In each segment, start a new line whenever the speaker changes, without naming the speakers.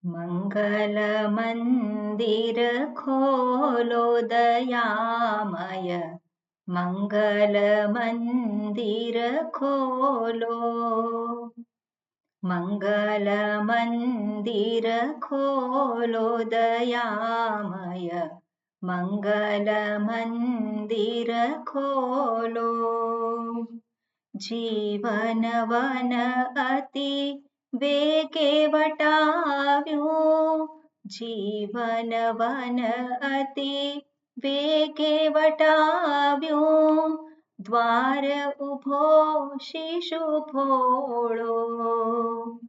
મંગલમંદિર ખોલો દયામય, મંગલમંદિર ખોલો, મંગલમંદિર ખોલો દયામય, મંગલમંદિર ખોલો. જીવન વન અતિ વેગે વટાવ્યું, જીવન વન અતિ વેગે વટાવ્યું, દ્વાર ઉભો શિશુ ભોળો,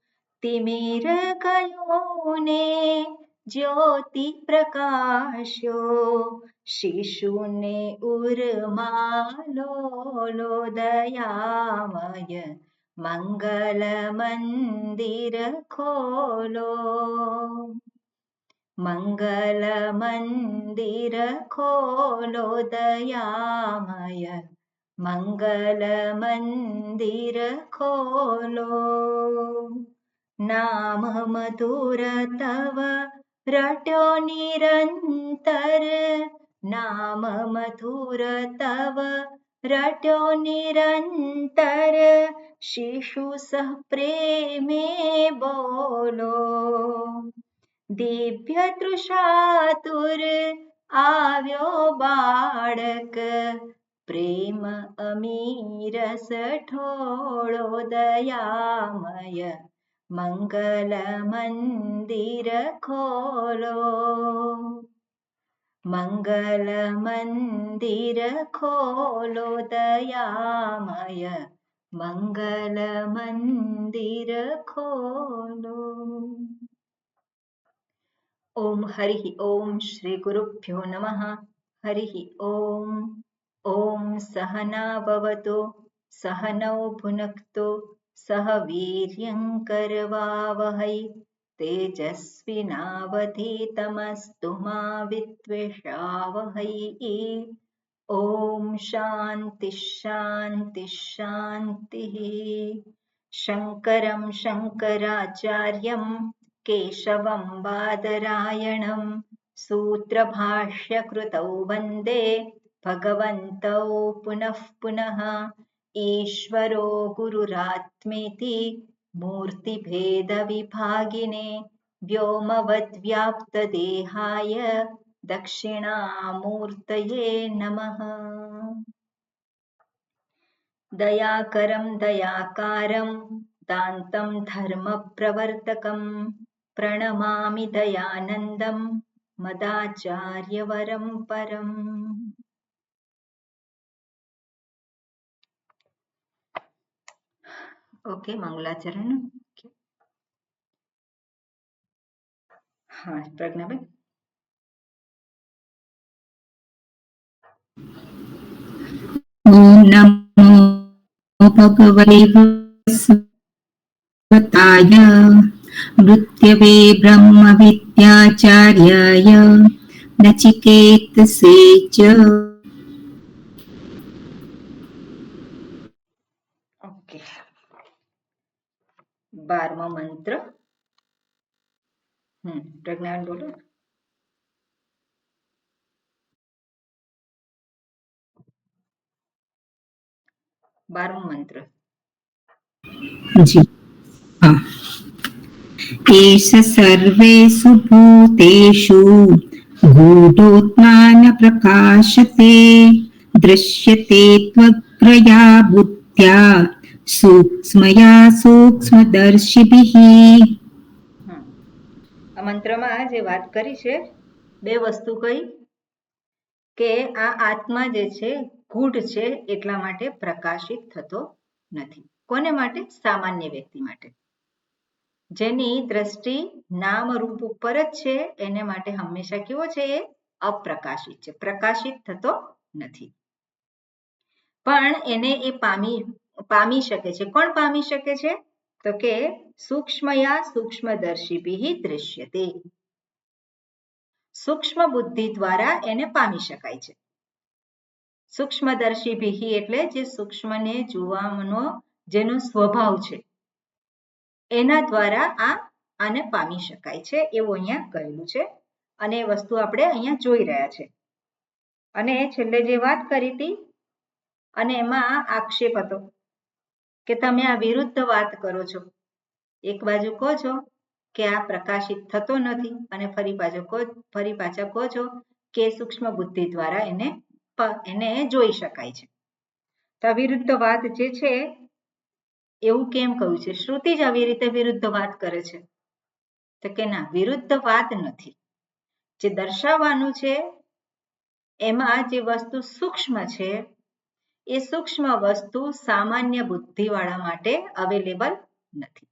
તિમિર ગયો ને જ્યોતિ પ્રકાશ્યો, શિશુને ઉર્માલો લો દયામય, મંગલ મંદિર ખોલો, મંગલ મંદિર ખોલો દયામય, મંગલ મંદિર ખોલો. નામ મધુર તવ રટ્યો નિરંતર, નામ મધુર તવ રટ્યો નિરંતર, શિશુ સહ પ્રેમે બોલો, દિવ્ય તૃષાતુર આવ્યો બાળક, પ્રેમ અમીરસ ઠોળો દયામય, મંગલ મંદિર ખોલો, મંગલ મંદિર ખોલો દયામય, મંગલ મંદિર ખોલો. ઓમ હરિ ઓમ શ્રી ગુરુભ્યો નમઃ. હરિ ઓમ. ઓમ સહના ભવતુ સહનૌ ભુનક્તુ સહ વીર્યં કરવાવહૈ, તેજસ્વિનાવધીતમસ્તુ મા વિદ્વિષાવહૈ. ઓમ શાંતિ શાંતિ શાંતિ. શંકરં શંકરાચાર્યં કેશવં બાદરાયણં, સૂત્રભાષ્યકૃતૌ વંદે ભગવन्तौ પુનઃ પુનઃ. ઈશ્વરો ગુરુરાત્મેતિ મૂર્તિભેદવિભાગિને, વ્યોમવદ્વ્યાપ્તદેહાય દક્ષિણામૂર્તયે નમઃ. દયાકરં દયાકારં દાન્तं ધર્મપ્રવર્તકં, પ્रणमामि दयानन्दं मदाचार्यवरं परम्. ઓકે, મંગલાચરણ. હા, પ્રજ્ઞાબેન.
ઓમ નમો ભગવતે વાસુદેવાય, મૃત્યવે બ્રહ્મ વિદ્યાચાર્યાય નચિકેતસે ચ.
ઓકે, 12મો મંત્ર. પ્રજ્ઞાબેન બોલો. મંત્ર.
જી હા. એષ સર્વેષુ ભૂતેષુ ગૂઢોત્માનપ્રકાશતે, દૃશ્યતે ત્વગ્રયા બુદ્ધ્યા સૂક્ષ્મયા સૂક્ષ્મદર્શિભિઃ.
આ મંત્રમાં જે વાત કરી છે, બે વસ્તુ કઈ કે આ આત્મા જે છે ગૂઢ છે, એટલા માટે પ્રકાશિત થતો નથી. કોને માટે? સામાન્ય વ્યક્તિ માટે. જેની દ્રષ્ટિ નામ રૂપ ઉપર જ છે એને માટે હંમેશા કેવો છે? એ અપ્રકાશિત છે, પ્રકાશિત થતો નથી. પણ એને એ પામી શકે છે. કોણ પામી શકે છે? તો કે સૂક્ષ્મયા સૂક્ષ્મદર્શિભિઃ દૃશ્યતે. સૂક્ષ્મ બુદ્ધિ દ્વારા એને પામી શકાય છે. સૂક્ષ્મદર્શિભિઃ એટલે જે સૂક્ષ્મને જોવાનો જેનો સ્વભાવ છે, એના દ્વારા આ આને પામી શકાય છે એવું અહીંયા કહેલું છે અને એ વસ્તુ આપણે અહીંયા જોઈ રહ્યા છે. અને છેલ્લે જે વાત કરી હતી અને એમાં આક્ષેપ હતો કે તમે આ વિરુદ્ધ વાત કરો છો. એક બાજુ કહો છો કે આ પ્રકાશિત થતો નથી અને ફરી પાછા કહો છો કે સૂક્ષ્મ બુદ્ધિ દ્વારા એને જોઈ શકાય છે. તો આ વિરુદ્ધ વાત જે છે એવું કેમ કહ્યું છે? શ્રુતિ જ આવી રીતે વિરુદ્ધ વાત કરે છે. તો કે ના, વિરુદ્ધ વાત નથી. જે દર્શાવવાનું છે એમાં જે વસ્તુ સૂક્ષ્મ છે એ સૂક્ષ્મ વસ્તુ સામાન્ય બુદ્ધિવાળા માટે અવેલેબલ નથી.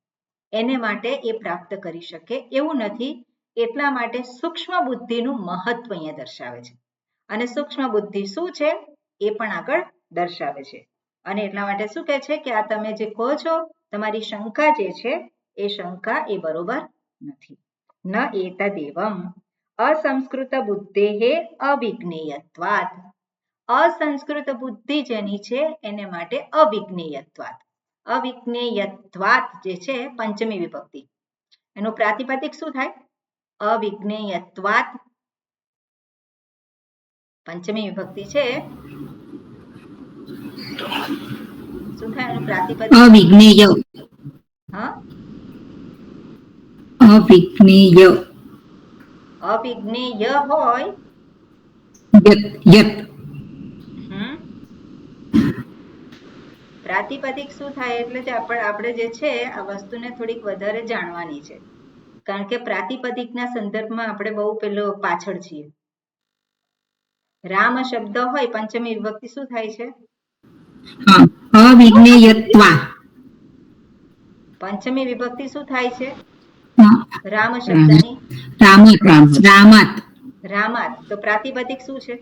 એને માટે એ પ્રાપ્ત કરી શકે એવું નથી. એટલા માટે સૂક્ષ્મ બુદ્ધિનું મહત્વ અહીંયા દર્શાવે છે અને સૂક્ષ્મ બુદ્ધિ શું છે એ પણ આગળ દર્શાવે છે. અને એટલા માટે શું કહે છે કે આ તમે જે કહો છો તમારી શંકા જે છે એ શંકા એ બરોબર નથી. ન એતદેવમ અસંસ્કૃત બુદ્ધેહે અવિજ્ઞેયત્વાત. અસંસ્કૃત બુદ્ધિ જેની છે એને માટે અવિજ્ઞેયત્વાત. અવિજ્ઞેયત્વાત જે છે પંચમી વિભક્તિ, એનું પ્રાતિપદિક શું થાય? અવિજ્ઞેયત્વાત. પંચમી વિભક્તિ છે શું થાય એનું પ્રાતિપદિક?
અવિજ્ઞેય.
હા,
અવિજ્ઞેય.
અવિજ્ઞેય હોય
યત.
પ્રાતિપદિક શું થાય એટલે જ આપણે જે છે આ વસ્તુને થોડીક વધારે જાણવાની છે, કારણ કે પ્રાતિપદિકના સંદર્ભમાં આપણે બહુ પેલો પાછળ છીએ. રામ શબ્દ હોય પંચમી વિભક્તિ શું થાય છે?
અવિજ્ઞેયત્વા.
પંચમી વિભક્તિ શું થાય છે રામ શબ્દની?
રામાત.
રામાત. તો પ્રાતિપદિક શું છે?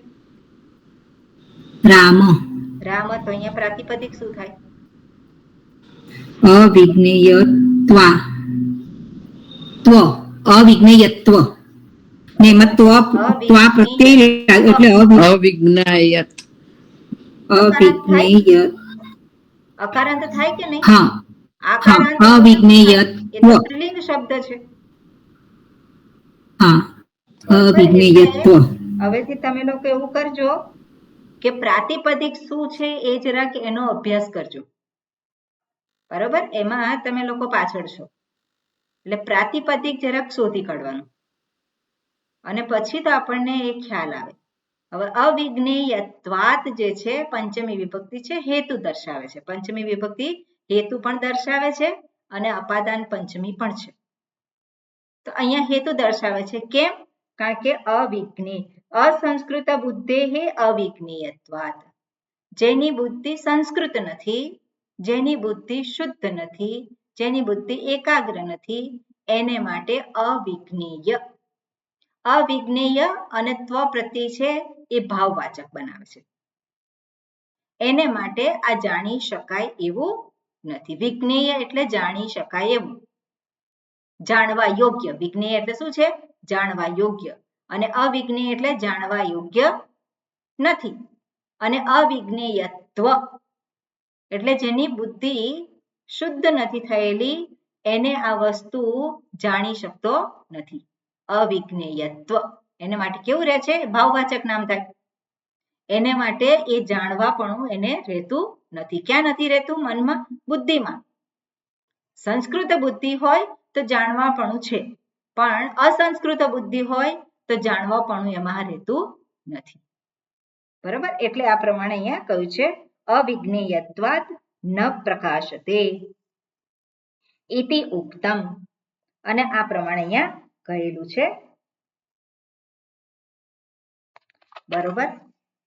રામ.
રામ. તો અહીંયા પ્રાતિપદિક શું થાય?
અવિજ્ઞેયત્વા. અવિજ્ઞેયત્વ ને એમાં ત્વા પ્રત્યય એટલે
અવિજ્ઞાયત.
અવિજ્ઞેયત.
અકારાંત થાય કે નહીં?
હા, અવિજ્ઞેયત.
એ તો સ્ત્રીલિંગ શબ્દ છે.
હા, અવિજ્ઞેયત્વ.
હવેથી તમે લોકો એવું કરજો કે પ્રાતિપદિક શું છે એ જરાક એનો અભ્યાસ કરજો. બરોબર? એમાં તમે લોકો પાછળ છો એટલે પ્રાતિપદિક જરાક શોધી કાઢવાનું અને પછી તો આપણને એ ખ્યાલ આવે. હવે અવિજ્ઞેયત્વાત જે છે પંચમી વિભક્તિ છે, હેતુ દર્શાવે છે. પંચમી વિભક્તિ હેતુ પણ દર્શાવે છે અને અપાદાન પંચમી પણ છે. તો અહીંયા હેતુ દર્શાવે છે. કેમ? કારણ કે અસંસ્કૃત બુદ્ધેહે અવિજ્ઞેયત્વાત. જેની બુદ્ધિ સંસ્કૃત નથી, જેની બુદ્ધિ શુદ્ધ નથી, જેની બુદ્ધિ એકાગ્ર નથી, એને માટે અવિજ્ઞેય. અવિજ્ઞેય અને ત્વ પ્રત્યય છે એ ભાવવાચક બનાવે છે. એને માટે આ જાણી શકાય એવું નથી. વિજ્ઞેય એટલે જાણી શકાય એવું, જાણવા યોગ્ય. વિજ્ઞેય એટલે શું છે? જાણવા યોગ્ય. અને અવિજ્ઞેય એટલે જાણવા યોગ્ય નથી. અને અવિજ્ઞેયત્વ એટલે જેની બુદ્ધિ શુદ્ધ નથી થયેલી એને આ વસ્તુ જાણી શકતો નથી. અવિજ્ઞેયત્વ એને માટે કેવું રહે છે? ભાવવાચક નામ થાય. એને માટે એ જાણવાપણું એને રહેતું નથી. ક્યાં નથી રહેતું? મનમાં, બુદ્ધિમાં. સંસ્કૃત બુદ્ધિ હોય તો જાણવાપણું છે, પણ અસંસ્કૃત બુદ્ધિ હોય તો જાણવાપણું એમાં રહેતું નથી. બરાબર? એટલે આ પ્રમાણે અહીંયા કહ્યું છે અવિજ્ઞેયત્વાત ન પ્રકાશતે ઇતિ ઉક્તમ. અને આ પ્રમાણે અહીંયા કહેલું છે. બરોબર?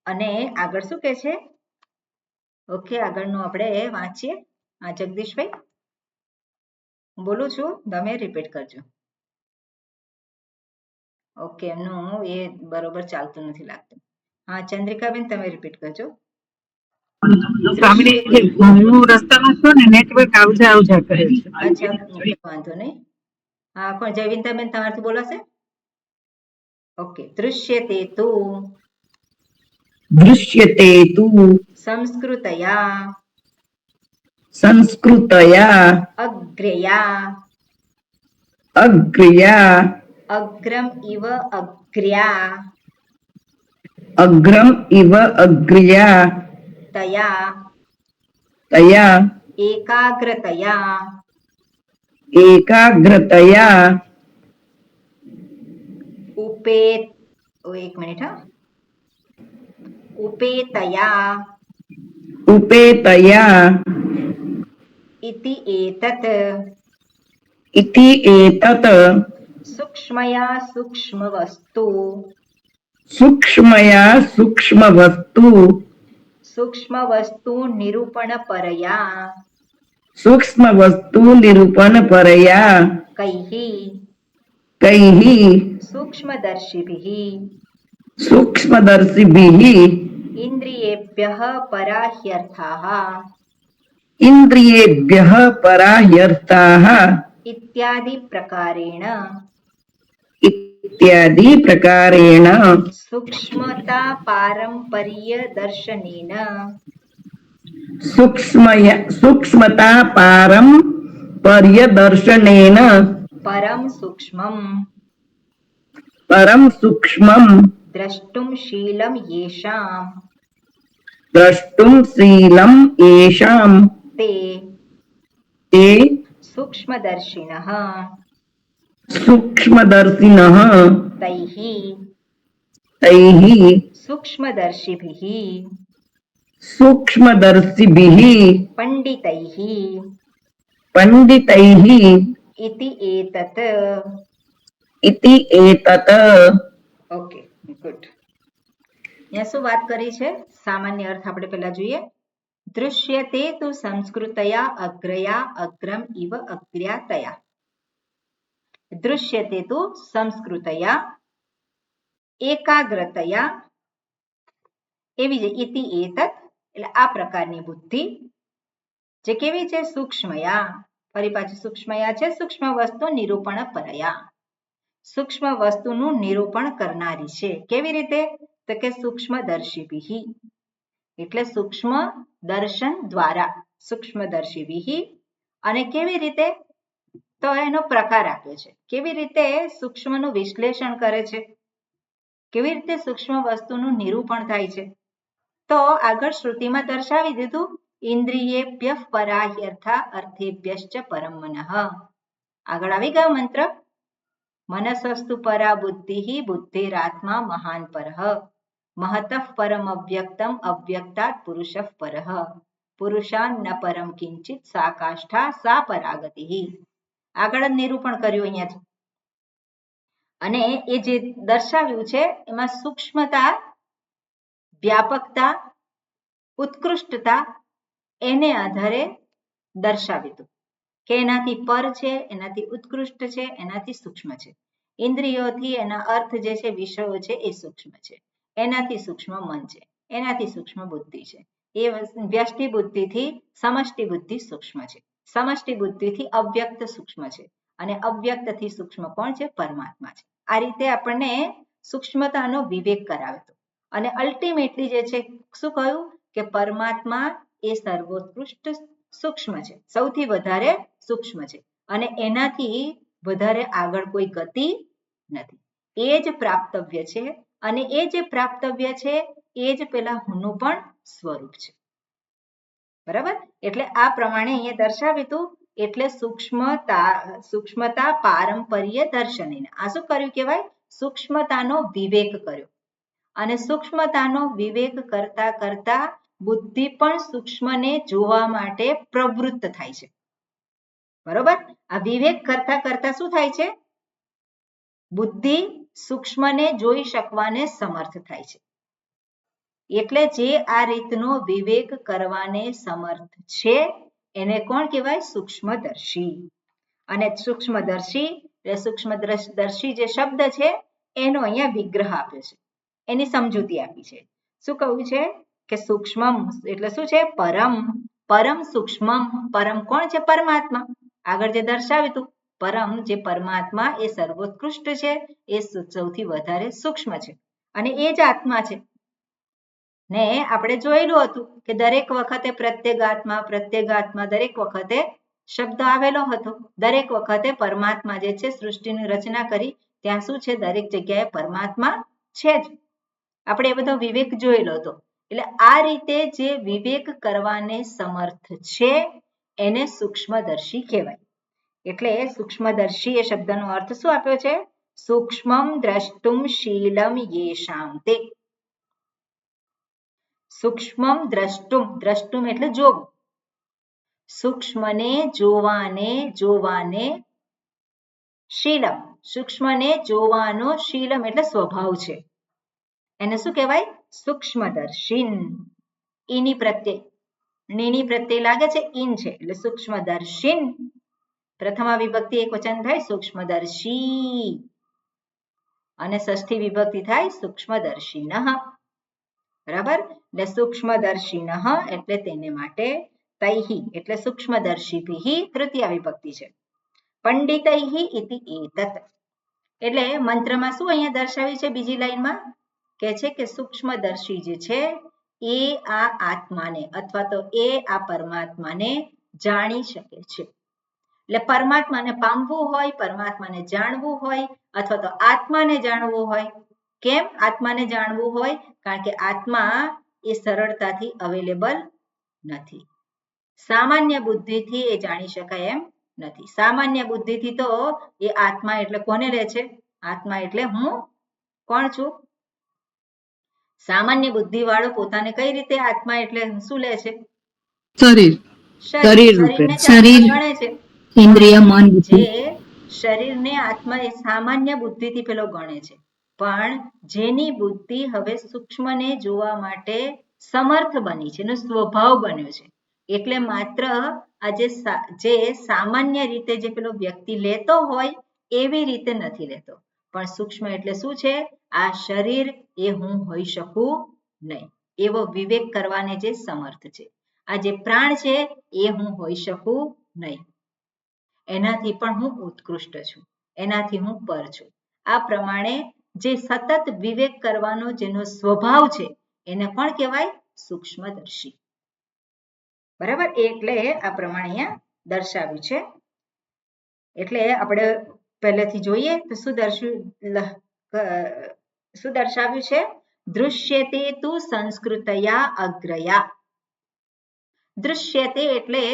અને આગળ શું કહે છે? ઓકે, આગળનું આપણે વાંચીએ. હા, જગદીશભાઈ બોલું છું, તમે રિપીટ કરજો. ઓકે, એમનું એ બરોબર ચાલતું નથી લાગતું. હા, ચંદ્રિકાબેન તમે રિપીટ કરજો.
રસ્તામાં છો ને, નેટવર્ક આવજા કરે છે.
અચ્છા, વાંધો નહીં. હા, કોણ? જયવિંતાબેન તમારથી બોલાશે? ઓકે. દૃશ્યતે તુ સંસ્કૃતયા અગ્રયા
અગ્ર્યા
અગ્રમ ઇવ અગ્ર્યા
અગ્રમ ઇવ અગ્ર્યા
તયા
તયા
એકાગ્રતયા
એકાગ્રતયા
ઉપેત એક મિનિટ હા ઉપેતયા
ઉપેતયા
ઇતિ એતત
ઇતિ એતત
સૂક્ષ્મયા સૂક્ષ્મ વસ્તુ
સૂક્ષ્મયા સૂક્ષ્મ વસ્તુ
સૂક્ષ્મ વસ્તુ નિરૂપણ પરયા
સૂક્ષ્મ વસ્તુ નિરૂપણ પરયા
કૈઃ
કૈઃ
સૂક્ષ્મદર્શિભિઃ
સૂક્ષ્મદર્શિભિઃ
ઇન્દ્રિયેભ્યઃ પરાહ્યર્થાः
ઇન્દ્રિયેભ્યઃ પરાહ્યર્થાः
ઇત્યાદિ પ્રકારેણ
ઇત્યાદિ પ્રકારેણ
સૂક્ષ્મતા પારંપર્ય દર્શનેન
સૂક્ષ્મતા પારંપર્યદર્શનેન
પરમ સૂક્ષ્મં
પરમ સૂક્ષ્મં
દ્રષ્ટું શીલમ યેષાં
દ્રષ્ટું શીલમ येषां
તે
તે
સૂક્ષ્મદર્શિનઃ
સૂક્ષ્મદર્શિનઃ
તૈઃ
તૈઃ
સૂક્ષ્મદર્શિભિઃ
સૂક્ષ્મદર્શિભિઃ
પંડિતૈઃ
પંડિતૈઃ
ઇતિ એતત
ઇતિ એતત
ઓકે ગુડ અહીંયા શું વાત કરી છે સામાન્ય અર્થ આપણે પહેલા જોઈએ દૃશ્યતે તુ સંસ્કૃતયા અગ્રયા અગ્રમ ઇવ અગ્ર્યા તયા દૃશ્યતે તુ સંસ્કૃતયા એકાગ્રતયા એવી જ ઇતિ એતત એટલે આ પ્રકારની બુદ્ધિ જે કેવી છે સૂક્ષ્મયા ફરી પાછું સૂક્ષ્મયા છે સૂક્ષ્મ વસ્તુ નિરૂપણ પરયા સૂક્ષ્મ વસ્તુનું નિરૂપણ કરનારી છે કેવી રીતે તો કે સૂક્ષ્મદર્શિભિઃ એટલે સૂક્ષ્મ દર્શન દ્વારા સૂક્ષ્મદર્શિભિઃ અને કેવી રીતે તો એનો પ્રકાર આપ્યો છે કેવી રીતે સૂક્ષ્મનું વિશ્લેષણ કરે છે કેવી રીતે સૂક્ષ્મ વસ્તુનું નિરૂપણ થાય છે તો આગળ શ્રુતિમાં દર્શાવી દીધું ઇન્દ્રિયેભ્યઃ પરાહ્યર્થા અર્થેભ્યશ્ચ પરમ મનઃ આગળ આવી ગયો મંત્ર મનસસ્તુ પરા બુદ્ધિઃ બુદ્ધિરાત્મા મહાન પરઃ મહતઃ પરમ અવ્યક્તમ અવ્યક્તાત પુરુષઃ પરઃ પુરુષાન ન પરમ કિંચિત સા કાષ્ઠા સા પરાગતિઃ આગળ જ નિરૂપણ કર્યું અહીંયાથી અને એ જે દર્શાવ્યું છે એમાં સૂક્ષ્મતા વ્યાપકતા ઉત્કૃષ્ટતા એને આધારે દર્શાવ્યું હતું કે એનાથી પર છે એનાથી ઉત્કૃષ્ટ છે એનાથી સૂક્ષ્મ છે ઇન્દ્રિયોથી એના અર્થ જે છે વિષયો છે એ સૂક્ષ્મ છે એનાથી સૂક્ષ્મ મન છે એનાથી સૂક્ષ્મ બુદ્ધિ છે એ વ્યષ્ટિ બુદ્ધિથી સમષ્ટિ બુદ્ધિ સૂક્ષ્મ છે સમષ્ટિ બુદ્ધિથી અવ્યક્ત સૂક્ષ્મ છે અને અવ્યક્તથી સૂક્ષ્મ કોણ છે પરમાત્મા છે આ રીતે આપણને સૂક્ષ્મતાનો વિવેક કરાવ્યો હતો અને અલ્ટિમેટલી જે છે શું કહ્યું કે પરમાત્મા એ સર્વોત્કૃષ્ટ સૂક્ષ્મ છે સૌથી વધારે સૂક્ષ્મ છે અને એનાથી વધારે આગળ કોઈ ગતિ નથી એ જ પ્રાપ્તવ્ય છે અને એ જે પ્રાપ્તવ્ય છે એ જ પેલા હુંનું પણ સ્વરૂપ છે બરાબર એટલે આ પ્રમાણે અહીંયા દર્શાવ્યું હતું એટલે સૂક્ષ્મતા પારંપર્ય દર્શનીને આ શું કર્યું કહેવાય સૂક્ષ્મતાનો વિવેક કર્યો અને સૂક્ષ્મતાનો વિવેક કરતા કરતા બુદ્ધિ પણ સૂક્ષ્મને જોવા માટે પ્રવૃત્ત થાય છે બરોબર આ વિવેક કરતા કરતા શું થાય છે બુદ્ધિ સૂક્ષ્મને જોઈ શકવાને સમર્થ થાય છે એટલે જે આ રીતનો વિવેક કરવાને સમર્થ છે એને કોણ કહેવાય સૂક્ષ્મદર્શી અને સૂક્ષ્મદર્શી એટલે સૂક્ષ્મદર્શી જે શબ્દ છે એનો અહીંયા વિગ્રહ આપ્યો છે એની સમજૂતી આપી છે શું કહ્યું છે કે સૂક્ષ્મમ એટલે શું છે પરમ પરમ સૂક્ષ્મમ પરમ કોણ છે પરમાત્મા આગળ જે દર્શાવ્યું હતું પરમ જે પરમાત્મા એ સર્વોત્કૃષ્ટ છે એ સૌથી વધારે સૂક્ષ્મ છે અને એ જ આત્મા છે ને આપણે જોયેલું હતું કે દરેક વખતે પ્રત્યેગાત્મા દરેક વખતે શબ્દ આવેલો હતો. દરેક વખતે પરમાત્મા જે છે સૃષ્ટિની રચના કરી ત્યાં શું છે દરેક જગ્યાએ પરમાત્મા છે જ. આપણે એ બધો વિવેક જોયેલો હતો. એટલે આ રીતે જે વિવેક કરવાને સમર્થ છે એને સૂક્ષ્મદર્શી કહેવાય. એટલે સૂક્ષ્મદર્શી એ શબ્દનો અર્થ શું આપ્યો છે? સૂક્ષ્મમ દ્રષ્ટુમ શીલમ યેષામ તે. સૂક્ષ્મમ દ્રષ્ટુમ, દ્રષ્ટુમ એટલે જોવું. સૂક્ષ્મને જોવાને શીલમ, સૂક્ષ્મને જોવાનો શીલમ એટલે સ્વભાવ છે. એને શું કહેવાય? સૂક્ષ્મદર્શીન. ઈની પ્રત્યય, નીની પ્રત્યય લાગે છે ઈન છે એટલે સૂક્ષ્મદર્શીન. પ્રથમા વિભક્તિ એક વચન થાય સૂક્ષ્મદર્શી અને ષષ્ઠી વિભક્તિ થાય સૂક્ષ્મદર્શીનઃ. બરાબર? એટલે સૂક્ષ્મદર્શીનઃ એટલે તેને માટે તૈહિ એટલે સૂક્ષ્મદર્શીભિ તૃતીય વિભક્તિ છે. પંડિતૈહિ ઇતિ એતત એટલે મંત્રમાં શું અહીંયા દર્શાવી છે બીજી લાઈનમાં? કે છે કે સૂક્ષ્મદર્શી જે છે એ આ આત્માને અથવા તો એ આ પરમાત્માને જાણી શકે છે. એટલે પરમાત્માને પામવું હોય, પરમાત્માને જાણવું હોય અથવા તો આત્માને જાણવું હોય. કેમ આત્માને જાણવું હોય? કારણ કે આત્મા એ સરળતાથી અવેલેબલ નથી. સામાન્ય બુદ્ધિથી એ જાણી શકાય એમ નથી. સામાન્ય બુદ્ધિથી તો એ આત્મા એટલે કોને લે છે? આત્મા એટલે હું કોણ છું? સામાન્ય બુદ્ધિ વાળો પોતાને કઈ રીતે આત્મા એટલે શું લે છે?
શરીર,
શરીરને
શરીર,
ગણે છે.
ઇન્દ્રિય, મન, બુદ્ધિ.
જે શરીરને આત્મા એ સામાન્ય બુદ્ધિથી પેલો ગણે છે. પણ જેની બુદ્ધિ હવે સૂક્ષ્મને જોવા માટે સમર્થ બની છે, એનો સ્વભાવ બન્યો છે. એટલે માત્ર આ જે સામાન્ય રીતે જે પેલો વ્યક્તિ લેતો હોય એવી રીતે નથી લેતો. પણ સૂક્ષ્મ એટલે શું છે? આ શરીર એ હું હોઈ શકું નહીં એવો વિવેક કરવાને જે સમર્થ છે. આ જે પ્રાણ છે એ હું હોઈ શકું નહીં. એનાથી પણ હું ઉત્કૃષ્ટ છું, એનાથી હું પર છું. આ પ્રમાણે જે સતત વિવેક કરવાનો જેનો સ્વભાવ છે એને કોણ કહેવાય? સૂક્ષ્મદર્શી. બરાબર? એટલે આ પ્રમાણે અહીંયા દર્શાવ્યું છે. એટલે આપણે પહેલેથી જોઈએ તો શું દર્શાવ્યું છે? દૃશ્યતે તુ સંસ્કૃતયા અગ્રયા. દૃશ્યતે એટલે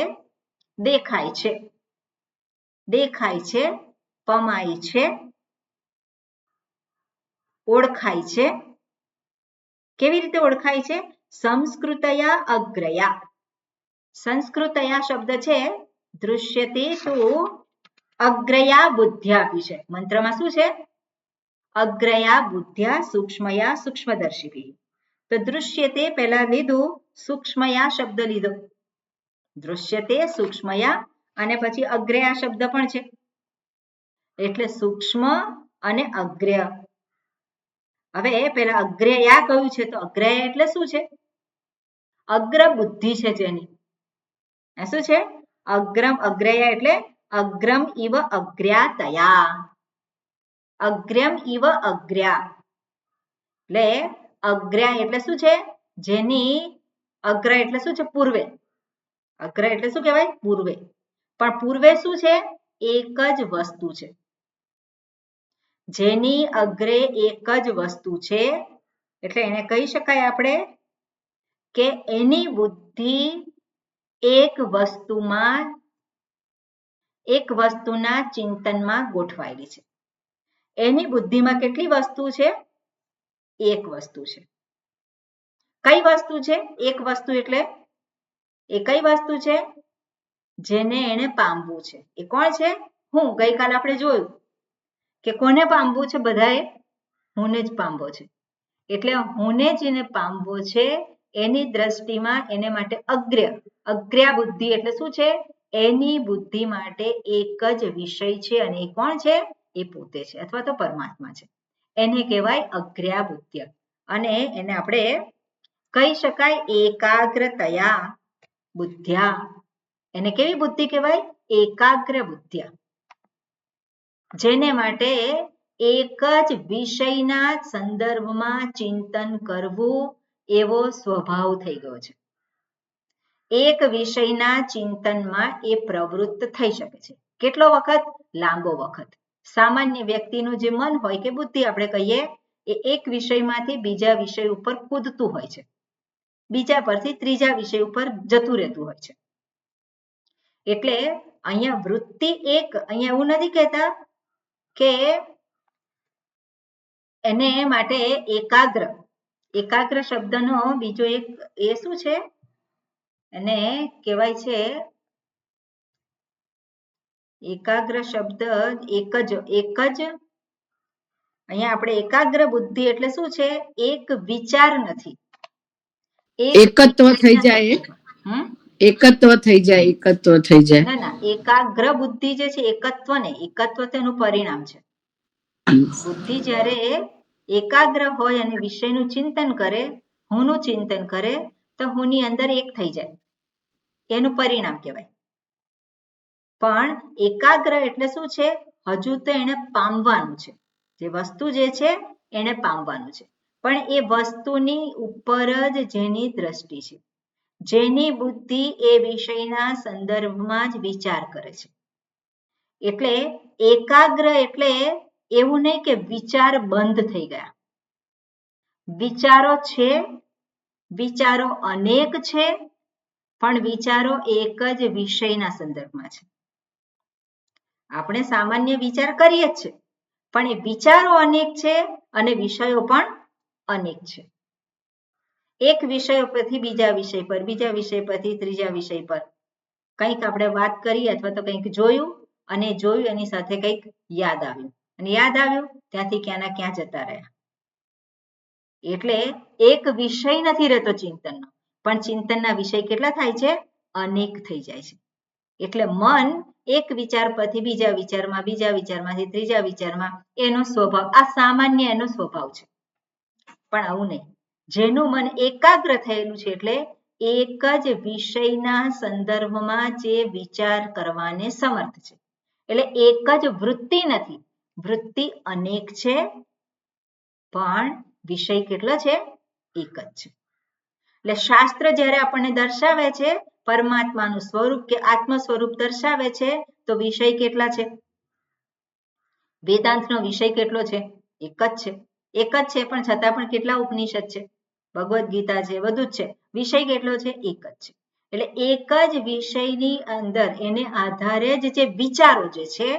દેખાય છે, દેખાય છે, પમાય છે, ઓળખાય છે. કેવી રીતે ઓળખાય છે? સંસ્કૃતયા અગ્રયા. સંસ્કૃતયા શબ્દ છે દૃશ્યતે તુ અગ્રયા બુદ્ધ્યા આપી છે. મંત્રમાં શું છે? અગ્રયા બુદ્ધ્યા સૂક્ષ્મયા સૂક્ષ્મદર્શિભિ. તો દૃશ્યતે પહેલા લીધું, સૂક્ષ્મયા શબ્દ લીધો. દૃશ્યતે સૂક્ષ્મયા અને પછી અગ્રયા શબ્દ પણ છે એટલે સૂક્ષ્મ અને અગ્રય. હવે પેલા અગ્રયા કયું છે? તો અગ્રયા એટલે શું છે? અગ્ર બુદ્ધિ છે જેની. શું છે? અગ્રયા એટલે અગ્રમ ઇવ અગ્ર્યાતયા. અગ્રમ ઇવ અગ્ર્યા એટલે અગ્ર્યા એટલે શું છે? જેની અગ્ર એટલે શું છે? પૂર્વે. અગ્ર એટલે શું કહેવાય? પૂર્વે. પણ પૂર્વે શું છે? એક જ વસ્તુ છે. જેની અગ્રે એક જ વસ્તુ છે એટલે એને કહી શકાય આપણે કે એની બુદ્ધિ એક વસ્તુના ચિંતનમાં ગોઠવાયેલી છે. એની બુદ્ધિમાં કેટલી વસ્તુ છે? એક વસ્તુ છે. કઈ વસ્તુ છે? એક વસ્તુ એટલે એ કઈ વસ્તુ છે? જેને એને પામવું છે. એ કોણ છે? હું. ગઈકાલે આપણે જોયું કે કોને પામવું છે? બધાએ હુંને જ પામવો છે. એટલે હુંને જેને પામવો છે એની દ્રષ્ટિમાં એને માટે અગ્ર્યા બુદ્ધિ એટલે શું છે? એની બુદ્ધિ માટે એક જ વિષય છે અને એ કોણ છે? એ પોતે છે અથવા તો પરમાત્મા છે. એને કહેવાય અગ્ર્યા બુદ્ધિ. અને એને આપણે કહી શકાય એકાગ્રતયા બુદ્ધ્યા. એને કેવી બુદ્ધિ કહેવાય? એકાગ્ર બુદ્ધ્યા. જેને માટે એક જ વિષયના સંદર્ભમાં ચિંતન કરવું એવો સ્વભાવ થઈ ગયો છે. એક વિષયના ચિંતનમાં એ પ્રવૃત્ત થઈ શકે છે. કેટલો વખત? લાંબો વખત. સામાન્ય વ્યક્તિનું જે મન હોય કે બુદ્ધિ આપણે કહીએ એ એક વિષયમાંથી બીજા વિષય ઉપર કૂદતું હોય છે, બીજા પરથી ત્રીજા વિષય ઉપર જતું રહેતું હોય છે. એટલે અહીંયા વૃત્તિ એક, અહીંયા એવું નથી કહેતા કે એને માટે એકાગ્ર, એકાગ્ર શબ્દનો બીજો એક એ શું છે, એને કહેવાય છે એકાગ્ર શબ્દ એક જ અહીંયા આપણે એકાગ્ર બુદ્ધિ એટલે શું છે? એક વિચાર નથી,
એકત્વ થઈ જાય, એકત્વ થઈ જાય, એકત્વ થઈ જાય.
ના ના, એકાગ્ર બુદ્ધિ જે છે એકત્વ ને, એકત્વ તેનું પરિણામ છે. બુદ્ધિ જ્યારે એકાગ્ર હોય અને વિષયનું ચિંતન કરે, હુંનું ચિંતન કરે, તો હુંની અંદર એક થઈ જાય, એનું પરિણામ કહેવાય. પણ એકાગ્ર એટલે શું છે? હજુ તો એને પામવાનું છે, જે વસ્તુ જે છે એને પામવાનું છે, પણ એ વસ્તુની ઉપર જ જેની દ્રષ્ટિ છે, જેની બુદ્ધિ એ વિષયના સંદર્ભમાં જ વિચાર કરે છે. એટલે એકાગ્ર એટલે એવું નહીં કે વિચાર બંધ થઈ ગયા. વિચારો છે, વિચારો અનેક છે, પણ વિચારો એક જ વિષયના સંદર્ભમાં છે. આપણે સામાન્ય વિચાર કરીએ જ છે, પણ એ વિચારો અનેક છે અને વિષયો પણ અનેક છે. એક વિષય પરથી બીજા વિષય પર, બીજા વિષય પરથી ત્રીજા વિષય પર કંઈક આપણે વાત કરી અથવા તો કંઈક જોયું, અને જોયું એની સાથે કંઈક યાદ આવ્યું, અને યાદ આવ્યું ત્યાંથી ક્યાંના ક્યાં જતા રહ્યા. એટલે એક વિષય નથી રહેતો ચિંતનનો, પણ ચિંતનના વિષય કેટલા થાય છે? અનેક થઈ જાય છે. એટલે મન એક વિચાર પરથી બીજા વિચારમાં, બીજા વિચારમાંથી ત્રીજા વિચારમાં, એનો સ્વભાવ, આ સામાન્ય એનો સ્વભાવ છે. પણ આવું નહીં, જેનું મન એકાગ્ર થયેલું છે એટલે એક જ વિષયના સંદર્ભમાં જે વિચાર કરવાને સમર્થ છે. એટલે એક જ વૃત્તિ નથી, વૃત્તિ અનેક છે, પણ વિષય કેટલો છે? એક જ છે. એટલે શાસ્ત્ર જ્યારે આપણને દર્શાવે છે પરમાત્માનું સ્વરૂપ કે આત્મ સ્વરૂપ દર્શાવે છે, તો વિષય કેટલા છે? વેદાંતનો વિષય કેટલો છે? એક જ છે. એક જ છે, પણ છતાં પણ કેટલા ઉપનિષદ છે, ભગવદ્ ગીતા છે, બધું જ છે. વિષય કેટલો છે? એક જ છે. એટલે એક જ વિષયની અંદર એને આધારે જ જે વિચારો જે છે,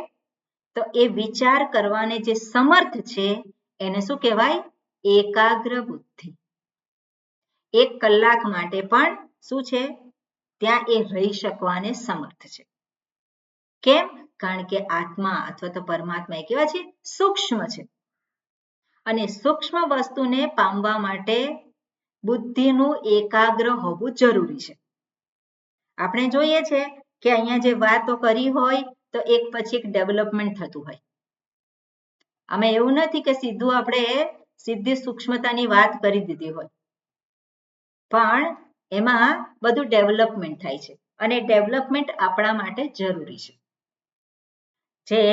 તો એ વિચાર કરવાને જે સમર્થ છે એને શું કહેવાય? એકાગ્ર બુદ્ધિ. 1 કલાક માટે પણ શું છે? ત્યાં એ રહી શકવાને સમર્થ છે. કેમ? કારણ કે આત્મા અથવા તો પરમાત્મા એ કેવા છે? સૂક્ષ્મ છે. અને સૂક્ષ્મ વસ્તુને પામવા માટે બુદ્ધિનું એકાગ્ર હોવું જરૂરી છે. આપણે જોઈએ છે કે અહીંયા જે વાતો કરી હોય તો એક પછી એક ડેવલપમેન્ટ થતું હોય. આમાં એવું નથી કે સીધું આપણે સીધી સૂક્ષ્મતાની વાત કરી દીધી હોય, પણ એમાં બધું ડેવલપમેન્ટ થાય છે, અને ડેવલપમેન્ટ આપણા માટે જરૂરી છે.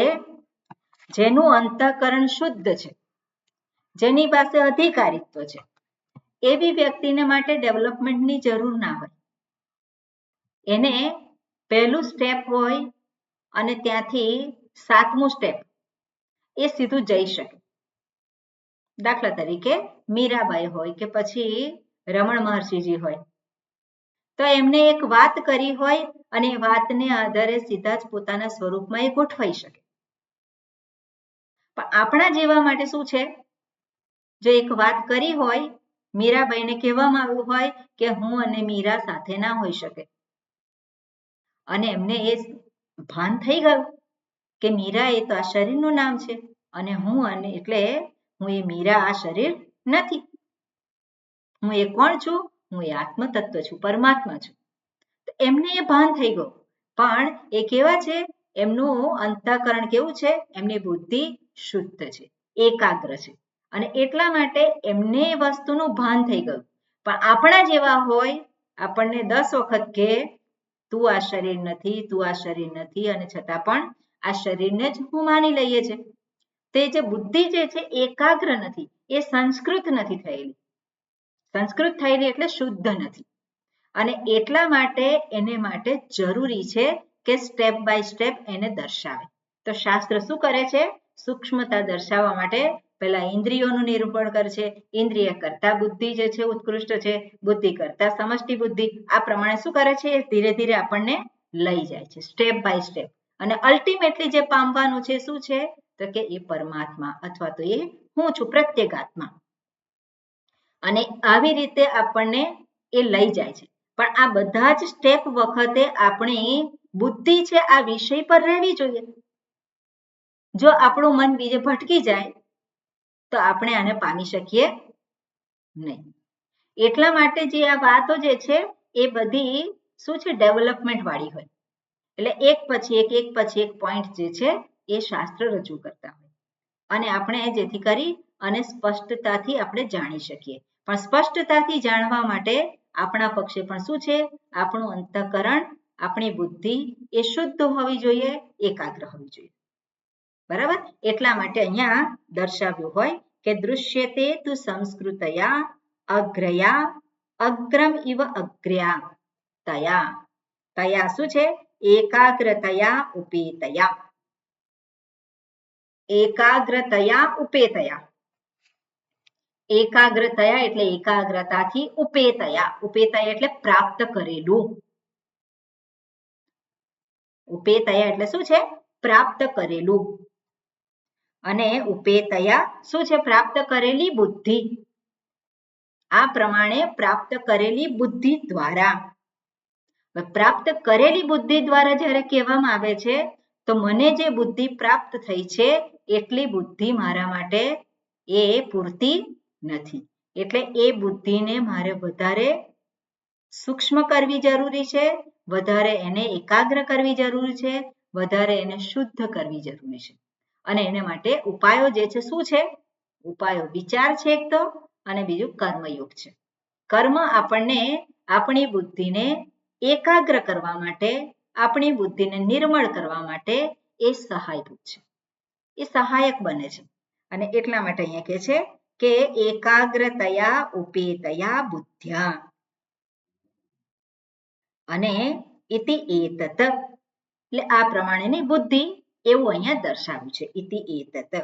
જેનું અંતઃકરણ શુદ્ધ છે, જેની પાસે અધિકારીત્વ છે, એવી વ્યક્તિને માટે ડેવલપમેન્ટની જરૂર ના હોય. એને પહેલું સ્ટેપ હોય અને ત્યાંથી 7મું સ્ટેપ એ સીધું જઈ શકે. દાખલા તરીકે મીરાબાઈ હોય કે પછી રમણ મહર્ષિજી હોય, તો એમને એક વાત કરી હોય અને એ વાતને આધારે સીધા જ પોતાના સ્વરૂપમાં એ ગોઠવાઈ શકે. પણ આપણા જેવા માટે શું છે? જો એક વાત કરી હોય, મીરાબાઈને કહેવામાં આવ્યું હોય કે હું અને મીરા સાથે ના હોઈ શકે, અને એમને એ ભાન થઈ ગયું કે મીરા એ તો આ શરીરનું નામ છે, અને હું અને એટલે હું એ મીરા આ શરીર નથી. હું એ કોણ છું? હું એ આત્મ તત્વ છું, પરમાત્મા છું. તો એમને એ ભાન થઈ ગયું, પણ એ કેવા છે? એમનું અંતઃકરણ કેવું છે? એમની બુદ્ધિ શુદ્ધ છે, એકાગ્ર છે, અને એટલા માટે એમને એ વસ્તુનું ભાન થઈ ગયું. પણ આપણા જેવા હોય, આપણને 10 વખત કહે તું આ શરીર નથી, તું આ શરીર નથી, અને છતાં પણ આ શરીરને જ હું માની લઈએ છે. તે જે બુદ્ધિ જે છે એકાગ્ર નથી, એ સંસ્કૃત નથી થયેલી. સંસ્કૃત થયેલી એટલે શુદ્ધ નથી. અને એટલા માટે એને માટે જરૂરી છે કે સ્ટેપ બાય સ્ટેપ એને દર્શાવે. તો શાસ્ત્ર શું કરે છે? સૂક્ષ્મતા દર્શાવવા માટે પહેલા ઇન્દ્રિયોનું નિરૂપણ કરે છે. ઇન્દ્રિય કરતા બુદ્ધિ જે છે ઉત્કૃષ્ટ છે, બુદ્ધિ કરતા સમષ્ટિ બુદ્ધિ. આ પ્રમાણે શું કરે છે? ધીરે ધીરે આપણને લઈ જાય છે સ્ટેપ બાય સ્ટેપ. અને અલ્ટિમેટલી જે પામવાનું છે શું છે? તો કે એ પરમાત્મા અથવા તો એ હું છું, પ્રત્યેગાત્મા. અને આવી રીતે આપણને એ લઈ જાય છે. પણ આ બધા જ સ્ટેપ વખતે આપણી બુદ્ધિ છે આ વિષય પર રહેવી જોઈએ. જો આપણું મન બીજે ભટકી જાય તો આપણે આને પામી શકીએ નહીં. એટલા માટે જે આ વાતો જે છે એ બધી શું છે? ડેવલપમેન્ટ વાળી હોય. એટલે એક પછી એક પોઈન્ટ જે છે એ શાસ્ત્ર રજૂ કરતા હોય અને આપણે જેથી કરી અને સ્પષ્ટતાથી આપણે જાણી શકીએ. પણ સ્પષ્ટતાથી જાણવા માટે આપણા પક્ષે પણ શું છે? આપણું અંતઃકરણ, આપણી બુદ્ધિ એ શુદ્ધ હોવી જોઈએ, એકાગ્ર હોવી જોઈએ. બરાબર? એટલા માટે અહીંયા દર્શાવ્યું હોય કે દૃશ્યતે તુ સંસ્કૃતયા અગ્રયા અગ્રમ ઇવ અગ્ર્યા તયા. તયા શું છે? એકાગ્રતયા ઉપેતયા. એકાગ્રતયા ઉપેતયા. એકાગ્રતયા એટલે એકાગ્રતાથી, ઉપેતયા. ઉપેતયા એટલે પ્રાપ્ત કરેલું. ઉપેતયા એટલે શું છે? પ્રાપ્ત કરેલું. અને ઉપેતયા શું છે? પ્રાપ્ત કરેલી બુદ્ધિ. આ પ્રમાણે પ્રાપ્ત કરેલી બુદ્ધિ દ્વારા. પ્રાપ્ત કરેલી બુદ્ધિ દ્વારા જ્યારે કહેવામાં આવે છે તો મને જે બુદ્ધિ પ્રાપ્ત થઈ છે એટલી બુદ્ધિ મારા માટે એ પૂરતી નથી. એટલે એ બુદ્ધિને મારે વધારે સૂક્ષ્મ કરવી જરૂરી છે, વધારે એને એકાગ્ર કરવી જરૂરી છે, વધારે એને શુદ્ધ કરવી જરૂરી છે. અને એને માટે ઉપાયો જે છે શું છે? ઉપાયો વિચાર છે એક તો, અને બીજું કર્મયોગ છે. કર્મ આપણને આપણી બુદ્ધિને એકાગ્ર કરવા માટે, આપણી બુદ્ધિને નિર્મળ કરવા માટે એ સહાયભૂત છે, એ સહાયક બને છે. અને એટલા માટે અહીંયા કહે છે કે એકાગ્રતયા ઉપેતયા બુદ્ધ્યા. અને ઇતિ એતત એટલે આ પ્રમાણેની બુદ્ધિ એવું અહીંયા દર્શાવ્યું છે. ઇતિ એતત.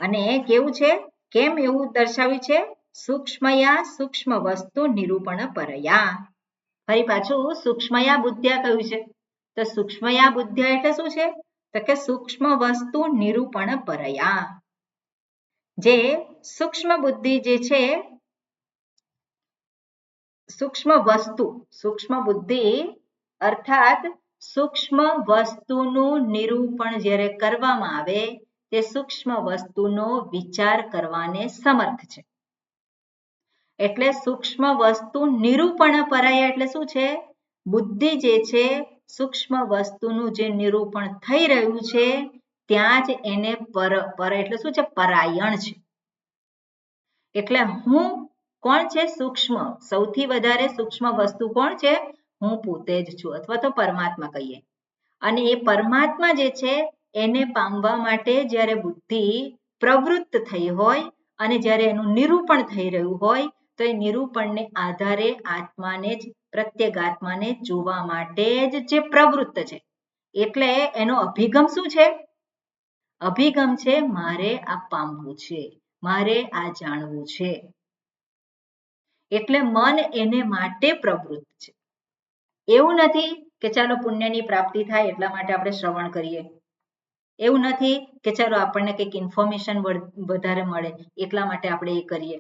અને કેવું છે? કેમ એવું દર્શાવ્યું છે? સૂક્ષ્મયા સૂક્ષ્મ વસ્તુ નિરૂપણ પરયા. ફરી પાછું સૂક્ષ્મયા બુદ્ધ્યા કહ્યું છે. તો સૂક્ષ્મયા બુદ્ધ્યા એટલે શું છે? તો કે સૂક્ષ્મ વસ્તુ નિરૂપણ પરયા. જે સૂક્ષ્મ બુદ્ધિ જે છે, સૂક્ષ્મ વસ્તુ, સૂક્ષ્મ બુદ્ધિ અર્થાત સૂક્ષ્મ વસ્તુનું નિરૂપણ જ્યારે કરવામાં આવે તે સૂક્ષ્મ વસ્તુનો વિચાર કરવાને સમર્થ છે. એટલે સૂક્ષ્મ વસ્તુ નિરૂપણ પરાયા એટલે શું છે? બુદ્ધિ જે છે સૂક્ષ્મ વસ્તુનું જે નિરૂપણ થઈ રહ્યું છે ત્યાં જ એને પર એટલે શું છે? પરાયણ છે. એટલે હું કોણ છે? સૂક્ષ્મ. સૌથી વધારે સૂક્ષ્મ વસ્તુ કોણ છે? હું પોતે જ છું, અથવા તો પરમાત્મા કહીએ. અને એ પરમાત્મા જે છે એને પામવા માટે જ્યારે બુદ્ધિ પ્રવૃત્ત થઈ હોય અને જ્યારે એનું નિરૂપણ થઈ રહ્યું હોય તો એ નિરૂપણને આધારે આત્માને જ, પ્રત્યેગાત્માને જોવા માટે જ જે પ્રવૃત્ત છે. એટલે એનો અભિગમ શું છે? અભિગમ છે મારે આ પામવું છે, મારે આ જાણવું છે. એટલે મન એને માટે પ્રવૃત્ત છે. એવું નથી કે ચાલો પુણ્યની પ્રાપ્તિ થાય એટલા માટે આપણે શ્રવણ કરીએ. એવું નથી કે ચાલો આપણને કંઈક ઇન્ફોર્મેશન વધારે મળે એટલા માટે આપણે એ કરીએ.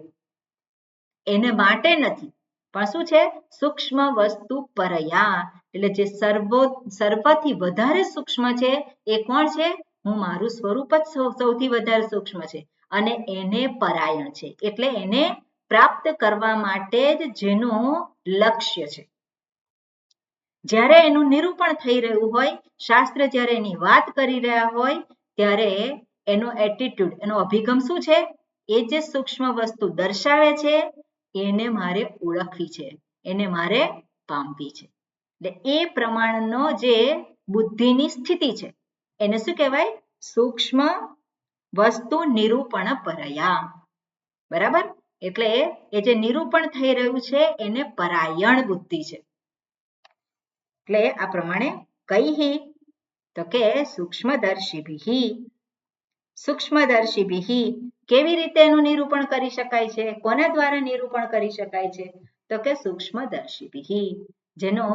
એને માટે નથી, પણ શું છે? સૂક્ષ્મ વસ્તુ પરયા. એટલે જે સર્વથી વધારે સૂક્ષ્મ છે એ કોણ છે? હું મારું સ્વરૂપ જ સૌથી વધારે સૂક્ષ્મ છે અને એને પરાયણ છે. એટલે એને પ્રાપ્ત કરવા માટે જ જેનું લક્ષ્ય છે. જ્યારે એનું નિરૂપણ થઈ રહ્યું હોય, શાસ્ત્ર જ્યારે એની વાત કરી રહ્યા હોય ત્યારે એનો એટીટ્યુડ, એનો અભિગમ શું છે? એ જે સૂક્ષ્મ વસ્તુ દર્શાવે છે એને મારે ઓળખવી છે, એને મારે પામવી છે. એટલે એ પ્રમાણનો જે બુદ્ધિની સ્થિતિ છે એને શું કહેવાય? સૂક્ષ્મ વસ્તુ નિરૂપણ પરયા. બરાબર? એટલે એ જે નિરૂપણ થઈ રહ્યું છે એને પરાયણ બુદ્ધિ છે. એટલે આ પ્રમાણે કઈ તો કે સૂક્ષ્મદર્શિભિઃ. સૂક્ષ્મદર્શિભિઃ કેવી રીતે એનું નિરૂપણ કરી શકાય છે? કોના દ્વારા નિરૂપણ કરી શકાય છે? તો કે સૂક્ષ્મદર્શિભિઃ, જેનો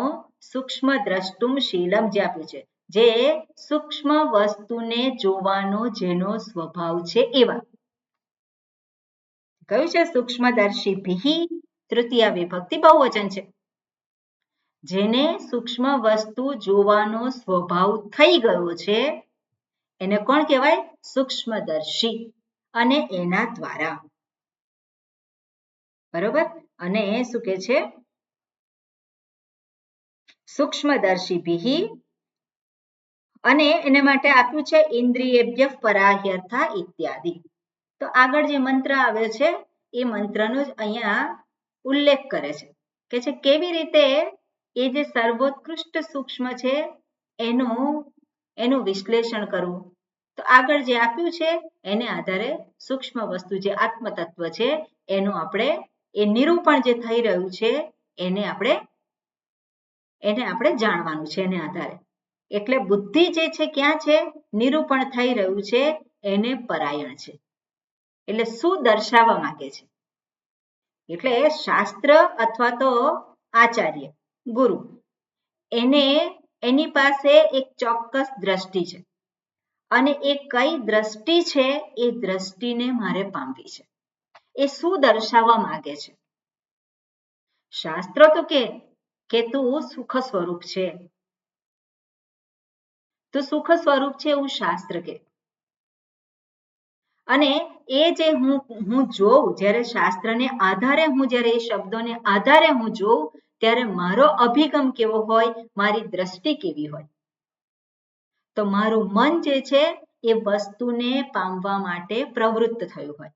સૂક્ષ્મ દ્રષ્ટુમ શીલમ જે આપ્યું છે, જે સૂક્ષ્મ વસ્તુને જોવાનો જેનો સ્વભાવ છે એવા. કયું છે? સૂક્ષ્મદર્શિભિઃ, તૃતીય વિભક્તિ બહુવચન છે. જેને સૂક્ષ્મ વસ્તુ જોવાનો સ્વભાવ થઈ ગયો છે એને કોણ કહેવાય? સૂક્ષ્મદર્શી. અને એના દ્વારા, બરોબર. અને શું કે છે? સૂક્ષ્મદર્શિભિઃ, અને એને માટે આપ્યું છે ઇન્દ્રિયેભ્ય પરાહ્યર્થા ઇત્યાદિ. તો આગળ જે મંત્ર આવ્યો છે એ મંત્રનો જ અહીંયા ઉલ્લેખ કરે છે કે છે કેવી રીતે એ જે સર્વોત્કૃષ્ટ સૂક્ષ્મ છે એનું વિશ્લેષણ કરવું. તો આગળ જે આપ્યું છે એને આધારે સૂક્ષ્મ વસ્તુ જે આત્મતત્વ છે એનું આપણે એ નિરૂપણ જે થઈ રહ્યું છે એને આપણે જાણવાનું છે એને આધારે. એટલે બુદ્ધિ જે છે ક્યાં છે? નિરૂપણ થઈ રહ્યું છે એને પરાયણ છે. એટલે શું દર્શાવવા માંગે છે? એટલે શાસ્ત્ર અથવા તો આચાર્ય ગુરુ એની પાસે એક ચોક્કસ દ્રષ્ટિ છે અને એ કઈ દ્રષ્ટિ છે એ દ્રષ્ટિને મારે પામવી છે. એ શું દર્શાવવા માંગે છે? શાસ્ત્ર તો કે તું સુખ સ્વરૂપ છે, તું સુખ સ્વરૂપ છે એવું શાસ્ત્ર કે. અને એ જે હું જોઉં, જ્યારે શાસ્ત્રને આધારે હું જ્યારે એ શબ્દોને આધારે હું જોઉં ત્યારે મારો અભિગમ કેવો હોય, મારી દ્રષ્ટિ કેવી હોય? તો મારું મન જે છે એ વસ્તુને પામવા માટે પ્રવૃત્ત થયું હોય.